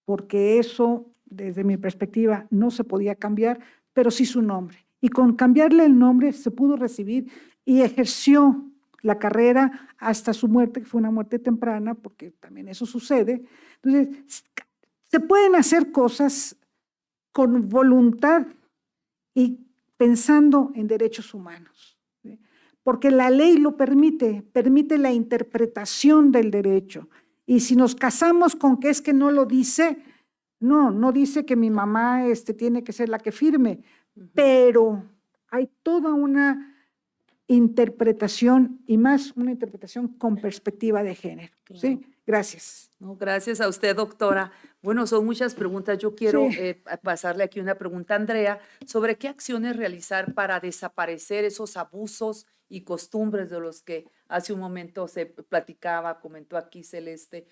porque eso, desde mi perspectiva, no se podía cambiar, pero sí su nombre. Y con cambiarle el nombre se pudo recibir y ejerció la carrera hasta su muerte, que fue una muerte temprana, porque también eso sucede. Entonces, se pueden hacer cosas con voluntad y pensando en derechos humanos, ¿sí? Porque la ley lo permite, permite la interpretación del derecho. Y si nos casamos con que es que no lo dice, no dice que mi mamá tiene que ser la que firme, pero hay toda una interpretación y más una interpretación con perspectiva de género. Claro. ¿Sí? Gracias. No, gracias a usted, doctora. Bueno, son muchas preguntas. Yo quiero pasarle aquí una pregunta a Andrea sobre qué acciones realizar para desaparecer esos abusos y costumbres de los que hace un momento se platicaba, comentó aquí Celeste,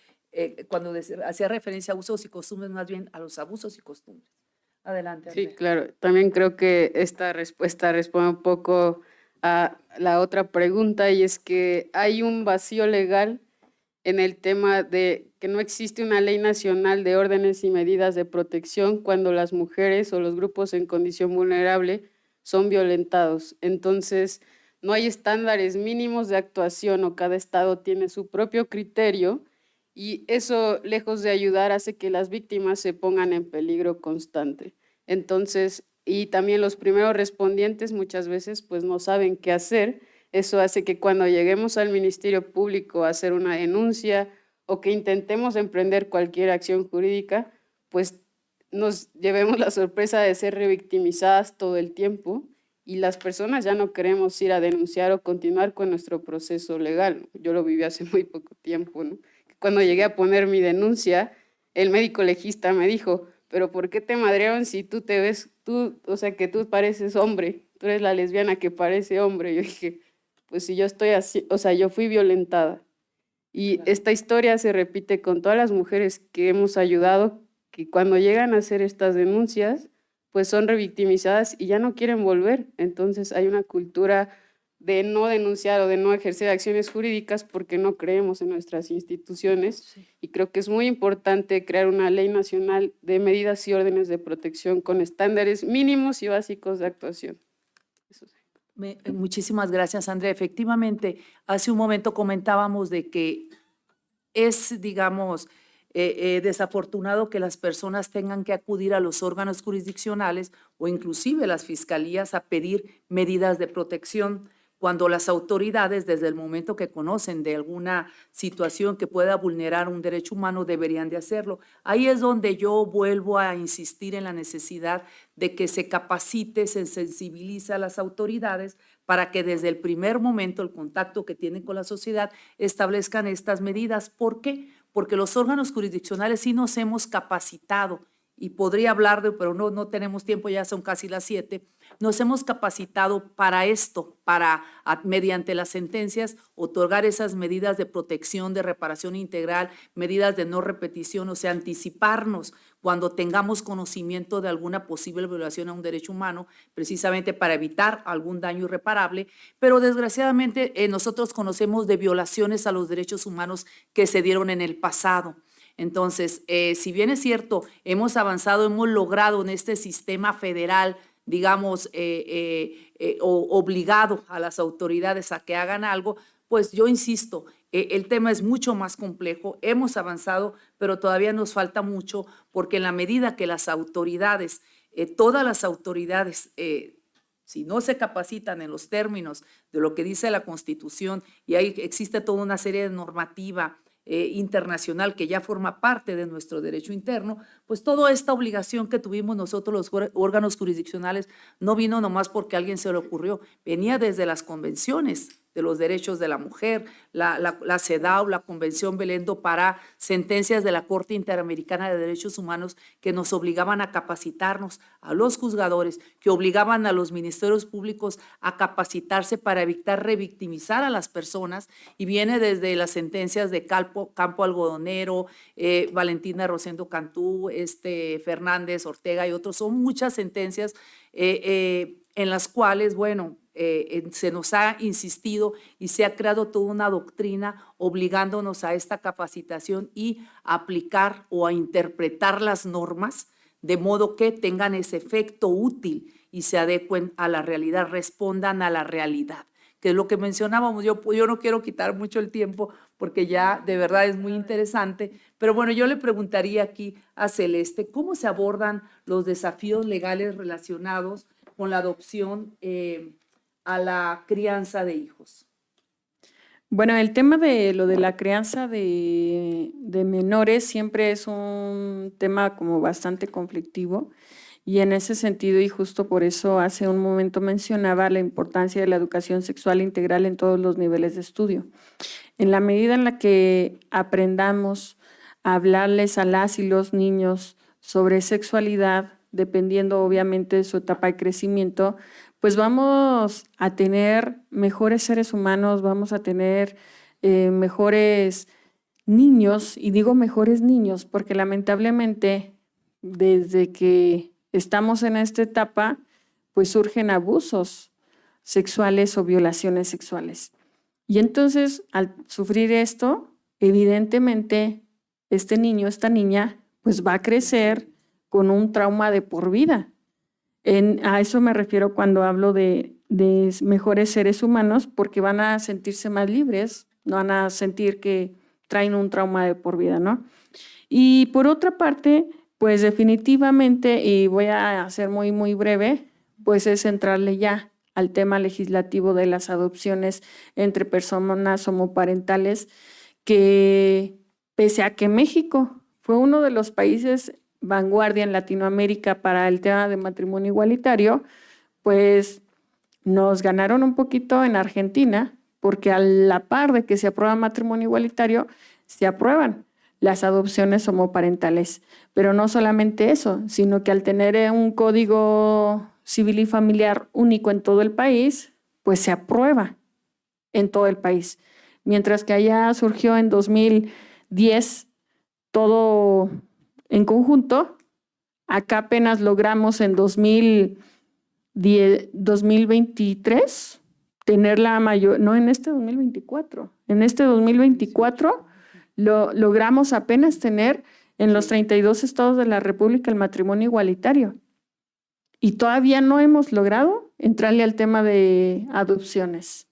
cuando hacía referencia a abusos y costumbres, más bien a los abusos y costumbres. Adelante, Andrea. Sí, claro. También creo que esta respuesta responde un poco a la otra pregunta, y es que hay un vacío legal en el tema de que no existe una ley nacional de órdenes y medidas de protección cuando las mujeres o los grupos en condición vulnerable son violentados. Entonces, no hay estándares mínimos de actuación o cada estado tiene su propio criterio, y eso, lejos de ayudar, hace que las víctimas se pongan en peligro constante. Entonces, y también los primeros respondientes muchas veces pues no saben qué hacer. Eso hace que cuando lleguemos al Ministerio Público a hacer una denuncia o que intentemos emprender cualquier acción jurídica, pues nos llevemos la sorpresa de ser revictimizadas todo el tiempo, y las personas ya no queremos ir a denunciar o continuar con nuestro proceso legal. Yo lo viví hace muy poco tiempo, ¿no? Cuando llegué a poner mi denuncia, el médico legista me dijo: pero ¿por qué te madrearon si tú te ves, o sea, que tú pareces hombre? Tú eres la lesbiana que parece hombre. Yo dije, pues si yo estoy así, o sea, yo fui violentada. Y claro, esta historia se repite con todas las mujeres que hemos ayudado, que cuando llegan a hacer estas denuncias, pues son revictimizadas y ya no quieren volver. Entonces hay una cultura de no denunciar o de no ejercer acciones jurídicas porque no creemos en nuestras instituciones. Sí. Y creo que es muy importante crear una ley nacional de medidas y órdenes de protección con estándares mínimos y básicos de actuación. Eso sí. Muchísimas gracias, Andrea. Efectivamente, hace un momento comentábamos de que es, digamos, desafortunado que las personas tengan que acudir a los órganos jurisdiccionales o inclusive las fiscalías a pedir medidas de protección, cuando las autoridades, desde el momento que conocen de alguna situación que pueda vulnerar un derecho humano, deberían de hacerlo. Ahí es donde yo vuelvo a insistir en la necesidad de que se capacite, se sensibilice a las autoridades para que desde el primer momento, el contacto que tienen con la sociedad, establezcan estas medidas. ¿Por qué? Porque los órganos jurisdiccionales sí nos hemos capacitado, y podría hablar de, pero no tenemos tiempo, ya son casi las 7, nos hemos capacitado para esto, para mediante las sentencias otorgar esas medidas de protección, de reparación integral, medidas de no repetición, o sea, anticiparnos cuando tengamos conocimiento de alguna posible violación a un derecho humano, precisamente para evitar algún daño irreparable. Pero desgraciadamente nosotros conocemos de violaciones a los derechos humanos que se dieron en el pasado. Entonces, si bien es cierto, hemos avanzado, hemos logrado en este sistema federal, digamos, obligado a las autoridades a que hagan algo, pues yo insisto, el tema es mucho más complejo, hemos avanzado, pero todavía nos falta mucho, porque en la medida que las autoridades, todas las autoridades, si no se capacitan en los términos de lo que dice la Constitución, y ahí existe toda una serie de normativa internacional que ya forma parte de nuestro derecho interno, pues toda esta obligación que tuvimos nosotros los órganos jurisdiccionales no vino nomás porque a alguien se le ocurrió, venía desde las convenciones de los Derechos de la Mujer, la CEDAW, la Convención Belén do Pará, sentencias de la Corte Interamericana de Derechos Humanos que nos obligaban a capacitarnos, a los juzgadores, que obligaban a los ministerios públicos a capacitarse para evitar revictimizar a las personas, y viene desde las sentencias de Campo Algodonero, Valentina Rosendo Cantú, Fernández, Ortega y otros. Son muchas sentencias en las cuales, bueno, se nos ha insistido y se ha creado toda una doctrina obligándonos a esta capacitación y a aplicar o a interpretar las normas de modo que tengan ese efecto útil y se adecuen a la realidad, respondan a la realidad, que es lo que mencionábamos. Yo no quiero quitar mucho el tiempo porque ya de verdad es muy interesante, pero bueno, yo le preguntaría aquí a Celeste, ¿cómo se abordan los desafíos legales relacionados con la adopción a la crianza de hijos? Bueno, el tema de lo de la crianza de menores siempre es un tema como bastante conflictivo, y en ese sentido, y justo por eso hace un momento mencionaba la importancia de la educación sexual integral en todos los niveles de estudio. En la medida en la que aprendamos a hablarles a las y los niños sobre sexualidad, dependiendo obviamente de su etapa de crecimiento, pues vamos a tener mejores seres humanos, vamos a tener mejores niños, y digo mejores niños porque lamentablemente desde que estamos en esta etapa, pues surgen abusos sexuales o violaciones sexuales. Y entonces, al sufrir esto, evidentemente, este niño, esta niña, pues va a crecer con un trauma de por vida. A eso me refiero cuando hablo de mejores seres humanos, porque van a sentirse más libres, no van a sentir que traen un trauma de por vida, ¿no? Y por otra parte, pues definitivamente, y voy a ser muy, muy breve, pues es entrarle ya al tema legislativo de las adopciones entre personas homoparentales, que pese a que México fue uno de los países vanguardia en Latinoamérica para el tema de matrimonio igualitario, pues nos ganaron un poquito en Argentina, porque a la par de que se aprueba matrimonio igualitario, se aprueban las adopciones homoparentales. Pero no solamente eso, sino que al tener un código civil y familiar único en todo el país, pues se aprueba en todo el país. Mientras que allá surgió en 2010 todo en conjunto, acá apenas logramos en 2023 tener la mayor, no en este 2024, en este 2024 logramos apenas tener en los 32 estados de la República el matrimonio igualitario. Y todavía no hemos logrado entrarle al tema de adopciones.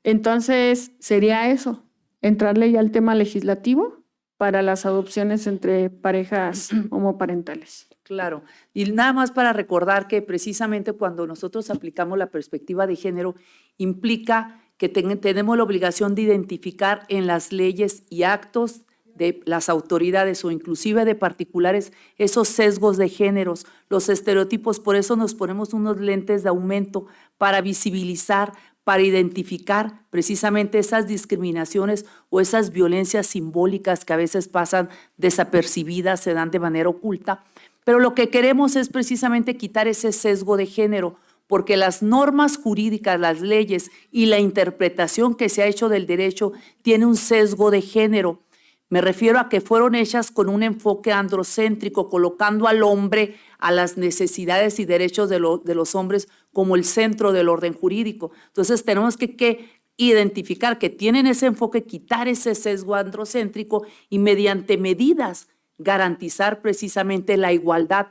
Entonces, sería eso, entrarle ya al tema legislativo para las adopciones entre parejas homoparentales. Claro, y nada más para recordar que precisamente cuando nosotros aplicamos la perspectiva de género, implica que tenemos la obligación de identificar en las leyes y actos de las autoridades o inclusive de particulares esos sesgos de géneros, los estereotipos. Por eso nos ponemos unos lentes de aumento para visibilizar, para identificar precisamente esas discriminaciones o esas violencias simbólicas que a veces pasan desapercibidas, se dan de manera oculta. Pero lo que queremos es precisamente quitar ese sesgo de género, porque las normas jurídicas, las leyes y la interpretación que se ha hecho del derecho tiene un sesgo de género. Me refiero a que fueron hechas con un enfoque androcéntrico, colocando al hombre, a las necesidades y derechos de los hombres como el centro del orden jurídico. Entonces tenemos que identificar que tienen ese enfoque, quitar ese sesgo androcéntrico y mediante medidas garantizar precisamente la igualdad.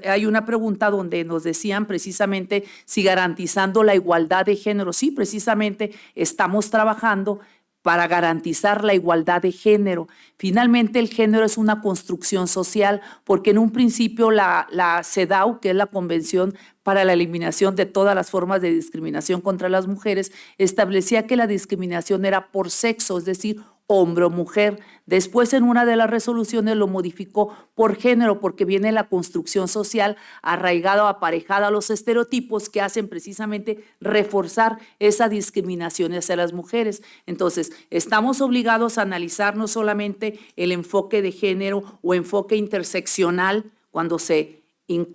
Hay una pregunta donde nos decían precisamente si garantizando la igualdad de género. Sí, precisamente estamos trabajando para garantizar la igualdad de género. Finalmente, el género es una construcción social, porque en un principio la CEDAW, que es la Convención para la Eliminación de todas las formas de discriminación contra las mujeres, establecía que la discriminación era por sexo, es decir, hombre o mujer. Después, en una de las resoluciones lo modificó por género, porque viene la construcción social arraigada o aparejada a los estereotipos que hacen precisamente reforzar esa discriminación hacia las mujeres. Entonces, estamos obligados a analizar no solamente el enfoque de género o enfoque interseccional cuando se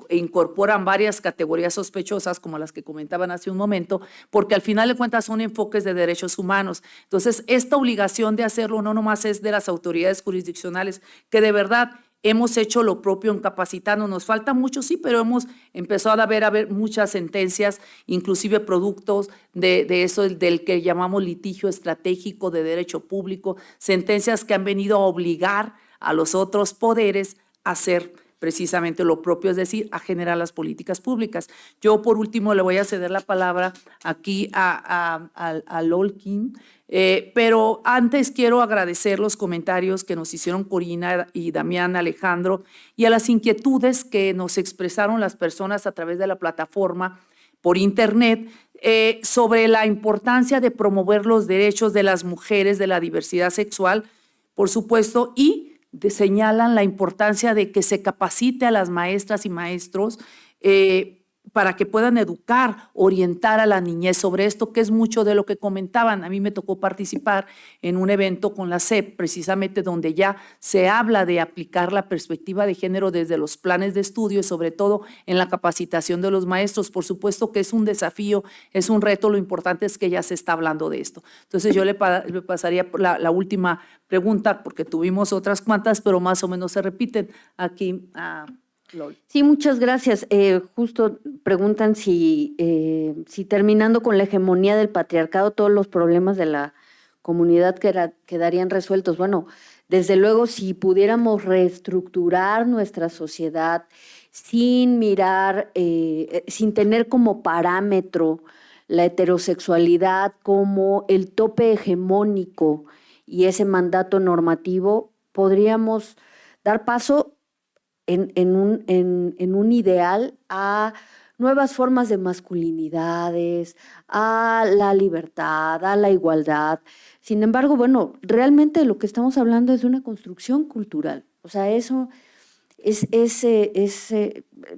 incorporan varias categorías sospechosas como las que comentaban hace un momento, porque al final de cuentas son enfoques de derechos humanos. Entonces, esta obligación de hacerlo no nomás es de las autoridades jurisdiccionales, que de verdad hemos hecho lo propio en capacitarnos. Nos falta mucho, sí, pero hemos empezado a ver muchas sentencias, inclusive productos de eso, del que llamamos litigio estratégico de derecho público, sentencias que han venido a obligar a los otros poderes a hacer precisamente lo propio, es decir, a generar las políticas públicas. Yo, por último, le voy a ceder la palabra aquí a Lolkin, pero antes quiero agradecer los comentarios que nos hicieron Corina y Damián Alejandro y a las inquietudes que nos expresaron las personas a través de la plataforma por internet sobre la importancia de promover los derechos de las mujeres, de la diversidad sexual, por supuesto, y señalan la importancia de que se capacite a las maestras y maestros para que puedan educar, orientar a la niñez sobre esto, que es mucho de lo que comentaban. A mí me tocó participar en un evento con la SEP, precisamente donde ya se habla de aplicar la perspectiva de género desde los planes de estudio, sobre todo en la capacitación de los maestros. Por supuesto que es un desafío, es un reto, lo importante es que ya se está hablando de esto. Entonces yo le pasaría la última pregunta, porque tuvimos otras cuantas, pero más o menos se repiten aquí a Lol. Sí, muchas gracias. Justo preguntan si terminando con la hegemonía del patriarcado, todos los problemas de la comunidad quedarían resueltos. Bueno, desde luego, si pudiéramos reestructurar nuestra sociedad sin mirar, sin tener como parámetro la heterosexualidad como el tope hegemónico y ese mandato normativo, podríamos dar paso en un ideal a nuevas formas de masculinidades, a la libertad, a la igualdad. Sin embargo, bueno, realmente lo que estamos hablando es de una construcción cultural. O sea, eso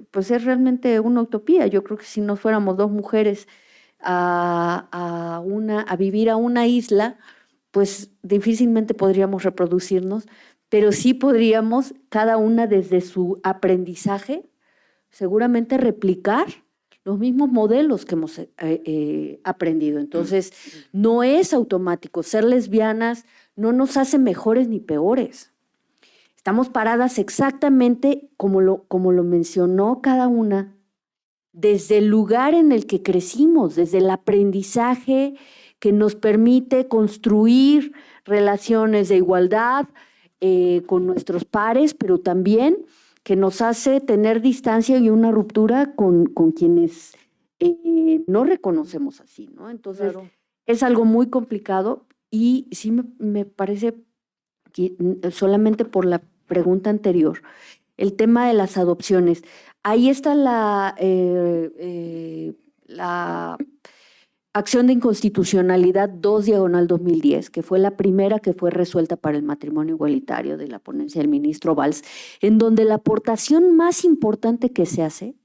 pues es realmente una utopía. Yo creo que si nos fuéramos dos mujeres a vivir a una isla, pues difícilmente podríamos reproducirnos, pero sí podríamos, cada una desde su aprendizaje, seguramente replicar los mismos modelos que hemos aprendido. Entonces, no es automático. Ser lesbianas no nos hace mejores ni peores. Estamos paradas exactamente como lo mencionó cada una, desde el lugar en el que crecimos, desde el aprendizaje que nos permite construir relaciones de igualdad, con nuestros pares, pero también que nos hace tener distancia y una ruptura con quienes no reconocemos así, ¿no? Entonces, claro, es algo muy complicado y sí me parece que solamente por la pregunta anterior, el tema de las adopciones. Ahí está la Acción de Inconstitucionalidad 2/2010, que fue la primera que fue resuelta para el matrimonio igualitario de la ponencia del ministro Valls, en donde la aportación más importante que se hace,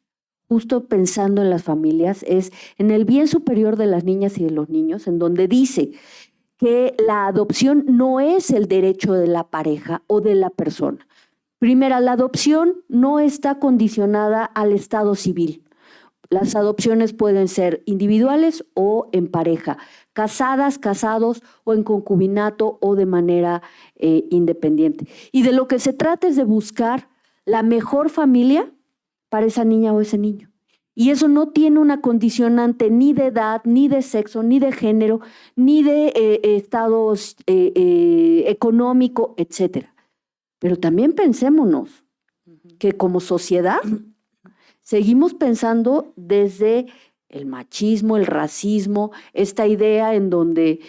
justo pensando en las familias, es en el bien superior de las niñas y de los niños, en donde dice que la adopción no es el derecho de la pareja o de la persona. Primera, la adopción no está condicionada al estado civil. Las adopciones pueden ser individuales o en pareja, casadas, casados o en concubinato o de manera independiente. Y de lo que se trata es de buscar la mejor familia para esa niña o ese niño. Y eso no tiene una condicionante ni de edad, ni de sexo, ni de género, ni de estados económico, etc. Pero también pensémonos que como sociedad seguimos pensando desde el machismo, el racismo, esta idea en donde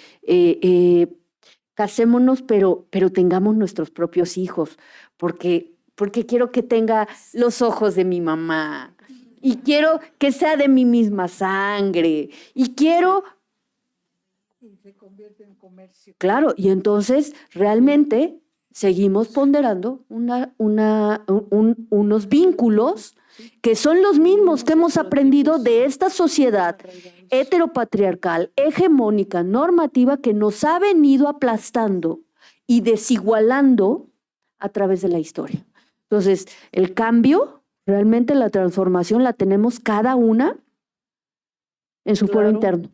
casémonos, pero tengamos nuestros propios hijos, porque quiero que tenga los ojos de mi mamá, y quiero que sea de mi misma sangre, y quiero Y se convierte en comercio. Claro, y entonces realmente seguimos ponderando unos vínculos que son los mismos que hemos aprendido de esta sociedad heteropatriarcal, hegemónica, normativa, que nos ha venido aplastando y desigualando a través de la historia. Entonces, el cambio, realmente la transformación la tenemos cada una en su fuero interno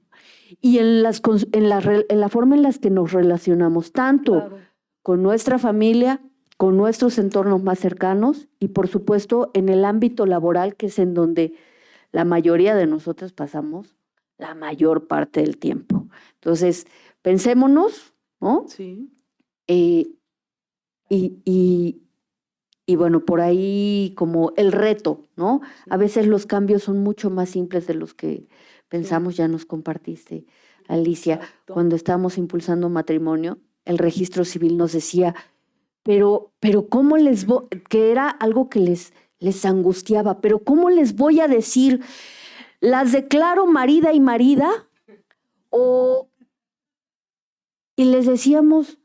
y en la forma en la que nos relacionamos, tanto con nuestra familia, con nuestros entornos más cercanos y, por supuesto, en el ámbito laboral, que es en donde la mayoría de nosotros pasamos la mayor parte del tiempo. Entonces, pensémonos, ¿no? Sí. Y bueno, por ahí como el reto, ¿no? A veces los cambios son mucho más simples de los que pensamos. Ya nos compartiste, Alicia, cuando estábamos impulsando matrimonio, el registro civil nos decía, pero ¿cómo que era algo que les angustiaba, pero ¿cómo les voy a decir? ¿Las declaro marida y marida? Y les decíamos,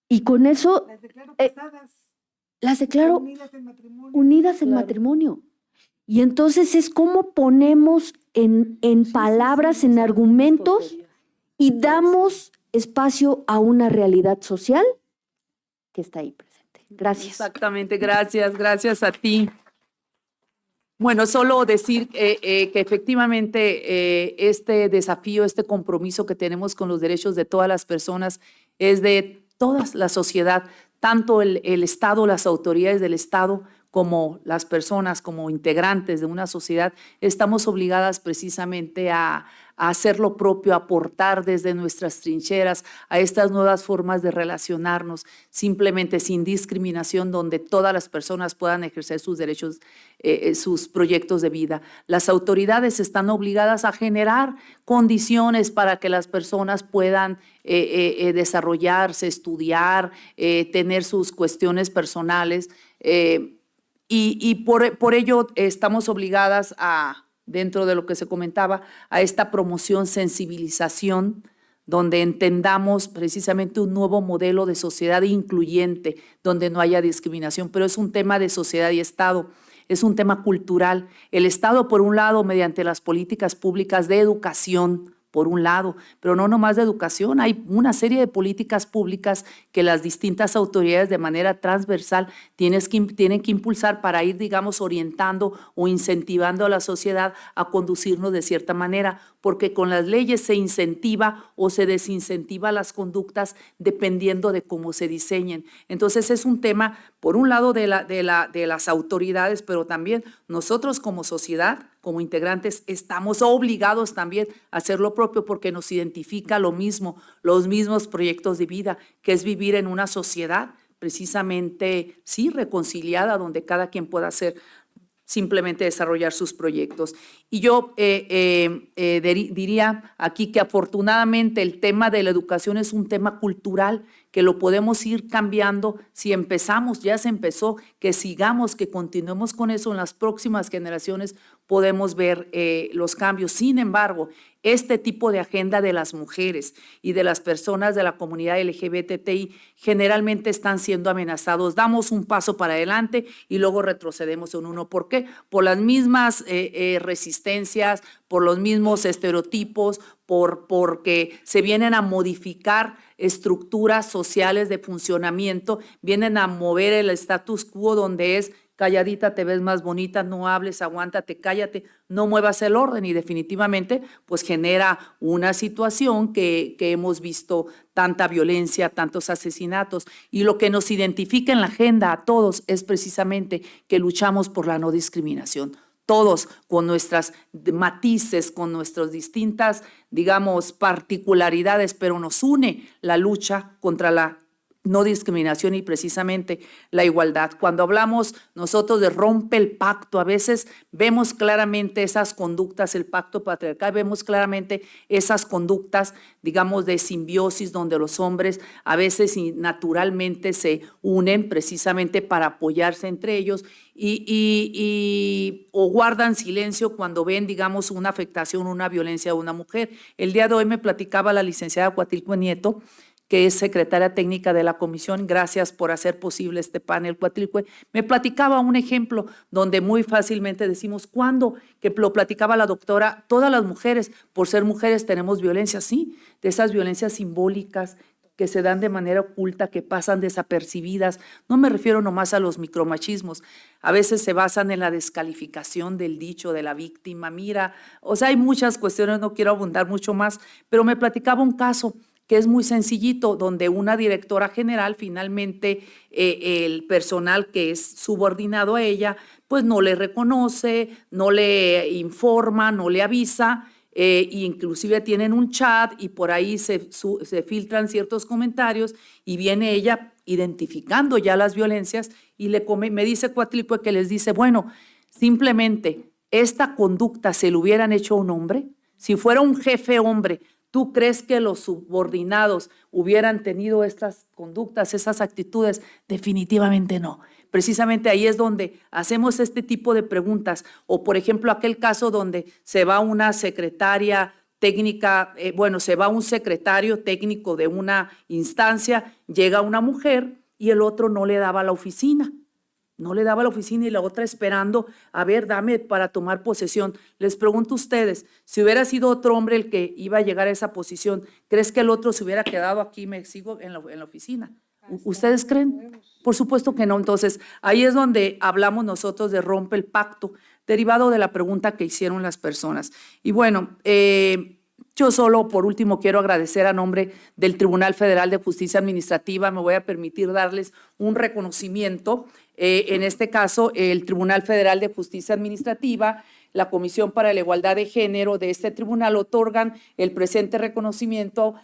y con eso Las declaro casadas. las declaro Unidas en matrimonio. unidas en matrimonio. Y entonces es cómo ponemos en palabras, en argumentos, y damos espacio a una realidad social que está ahí presente. Gracias. Exactamente, gracias a ti. Bueno, solo decir que efectivamente este desafío, este compromiso que tenemos con los derechos de todas las personas es de toda la sociedad, tanto el Estado, las autoridades del Estado, como las personas, como integrantes de una sociedad, estamos obligadas precisamente a hacer lo propio, a aportar desde nuestras trincheras a estas nuevas formas de relacionarnos, simplemente sin discriminación, donde todas las personas puedan ejercer sus derechos, sus proyectos de vida. Las autoridades están obligadas a generar condiciones para que las personas puedan desarrollarse, estudiar, tener sus cuestiones personales, y por ello estamos obligadas a, dentro de lo que se comentaba, a esta promoción, sensibilización, donde entendamos precisamente un nuevo modelo de sociedad incluyente, donde no haya discriminación, pero es un tema de sociedad y Estado, es un tema cultural. El Estado, por un lado, mediante las políticas públicas de educación, por un lado, pero no nomás de educación, hay una serie de políticas públicas que las distintas autoridades de manera transversal tienen que impulsar para ir, digamos, orientando o incentivando a la sociedad a conducirnos de cierta manera, porque con las leyes se incentiva o se desincentiva las conductas dependiendo de cómo se diseñen. Entonces es un tema, por un lado, de las autoridades, pero también nosotros como sociedad, como integrantes, estamos obligados también a hacer lo propio porque nos identifica lo mismo, los mismos proyectos de vida, que es vivir en una sociedad precisamente, sí, reconciliada, donde cada quien pueda hacer simplemente desarrollar sus proyectos. Y yo diría aquí que afortunadamente el tema de la educación es un tema cultural que lo podemos ir cambiando si empezamos, ya se empezó, que sigamos, que continuemos con eso en las próximas generaciones, podemos ver los cambios. Sin embargo, este tipo de agenda de las mujeres y de las personas de la comunidad LGBTI generalmente están siendo amenazados. Damos un paso para adelante y luego retrocedemos en uno. ¿Por qué? Por las mismas resistencias, por los mismos estereotipos, porque se vienen a modificar estructuras sociales de funcionamiento, vienen a mover el status quo donde es calladita te ves más bonita, no hables, aguántate, cállate, no muevas el orden, y definitivamente pues genera una situación que hemos visto, tanta violencia, tantos asesinatos, y lo que nos identifica en la agenda a todos es precisamente que luchamos por la no discriminación. Todos con nuestras matices, con nuestras distintas, digamos, particularidades, pero nos une la lucha contra la no discriminación y precisamente la igualdad. Cuando hablamos nosotros de rompe el pacto, a veces vemos claramente esas conductas, el pacto patriarcal, vemos claramente esas conductas, digamos, de simbiosis, donde los hombres a veces naturalmente se unen precisamente para apoyarse entre ellos o guardan silencio cuando ven, digamos, una afectación, una violencia a una mujer. El día de hoy me platicaba la licenciada Cuatlicue Nieto, que es secretaria técnica de la comisión, gracias por hacer posible este panel, Cuatlicue, me platicaba un ejemplo donde muy fácilmente decimos, ¿cuándo? Que lo platicaba la doctora, todas las mujeres, por ser mujeres tenemos violencia, sí, de esas violencias simbólicas que se dan de manera oculta, que pasan desapercibidas. No me refiero nomás a los micromachismos, a veces se basan en la descalificación del dicho de la víctima, mira, o sea, hay muchas cuestiones, no quiero abundar mucho más, pero me platicaba un caso que es muy sencillito, donde una directora general, finalmente el personal que es subordinado a ella, pues no le reconoce, no le informa, no le avisa, inclusive tienen un chat y por ahí se filtran ciertos comentarios y viene ella identificando ya las violencias y me dice Cuatlicue que les dice, bueno, simplemente esta conducta se le hubieran hecho a un hombre, si fuera un jefe hombre, ¿tú crees que los subordinados hubieran tenido estas conductas, esas actitudes? Definitivamente no. Precisamente ahí es donde hacemos este tipo de preguntas. O, por ejemplo, aquel caso donde se va una secretaria técnica, se va un secretario técnico de una instancia, llega una mujer y el otro no le daba la oficina. No le daba la oficina y la otra esperando, a ver, dame para tomar posesión. Les pregunto a ustedes, si hubiera sido otro hombre el que iba a llegar a esa posición, ¿crees que el otro se hubiera quedado aquí, me sigo en la oficina? ¿Ustedes creen? Por supuesto que no. Entonces, ahí es donde hablamos nosotros de rompe el pacto, derivado de la pregunta que hicieron las personas. Y bueno, yo solo, por último, quiero agradecer a nombre del Tribunal Federal de Justicia Administrativa, me voy a permitir darles un reconocimiento. En este caso, el Tribunal Federal de Justicia Administrativa, la Comisión para la Igualdad de Género de este tribunal otorgan el presente reconocimiento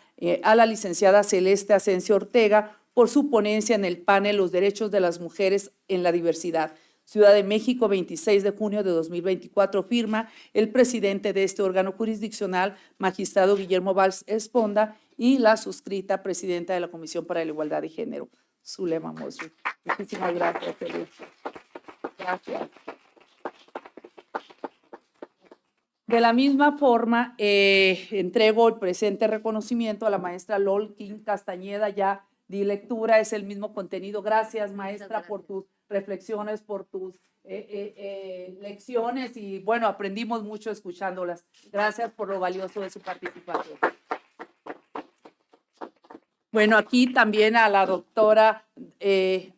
a la licenciada Celeste Asensio Ortega por su ponencia en el panel Los Derechos de las Mujeres en la Diversidad. Ciudad de México, 26 de junio de 2024, firma el presidente de este órgano jurisdiccional, magistrado Guillermo Valls Esponda, y la suscrita presidenta de la Comisión para la Igualdad de Género, Zulema Mosri. Muchísimas gracias, Felipe. Gracias. De la misma forma, entrego el presente reconocimiento a la maestra Lol King Castañeda, ya di lectura, es el mismo contenido. Gracias, maestra, por tus reflexiones, por tus lecciones y bueno, aprendimos mucho escuchándolas. Gracias por lo valioso de su participación. Bueno, aquí también a la doctora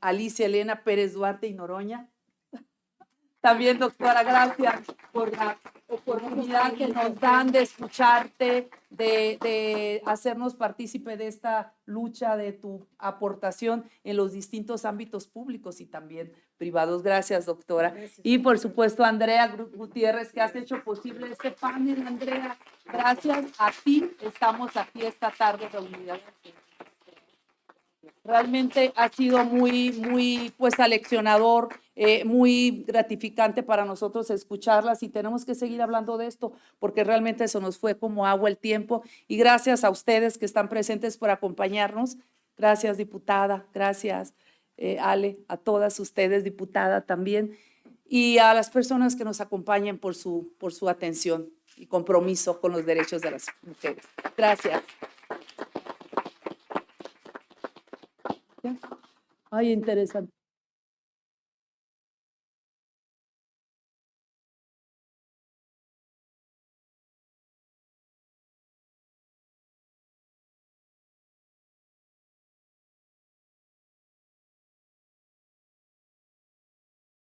Alicia Elena Pérez Duarte y Noroña. También, doctora, gracias por la oportunidad que nos dan de escucharte, de hacernos partícipe de esta lucha, de tu aportación en los distintos ámbitos públicos y también privados. Gracias, doctora. Gracias. Y por supuesto, Andrea Gutiérrez, que has hecho posible este panel. Andrea, gracias a ti estamos aquí esta tarde reunidas. Realmente ha sido muy pues aleccionador, muy gratificante para nosotros escucharlas y tenemos que seguir hablando de esto porque realmente se nos fue como agua el tiempo y gracias a ustedes que están presentes por acompañarnos. Gracias, diputada, gracias, Ale, a todas ustedes, diputada también, y a las personas que nos acompañan por su atención y compromiso con los derechos de las mujeres. Gracias. Ay, interesante.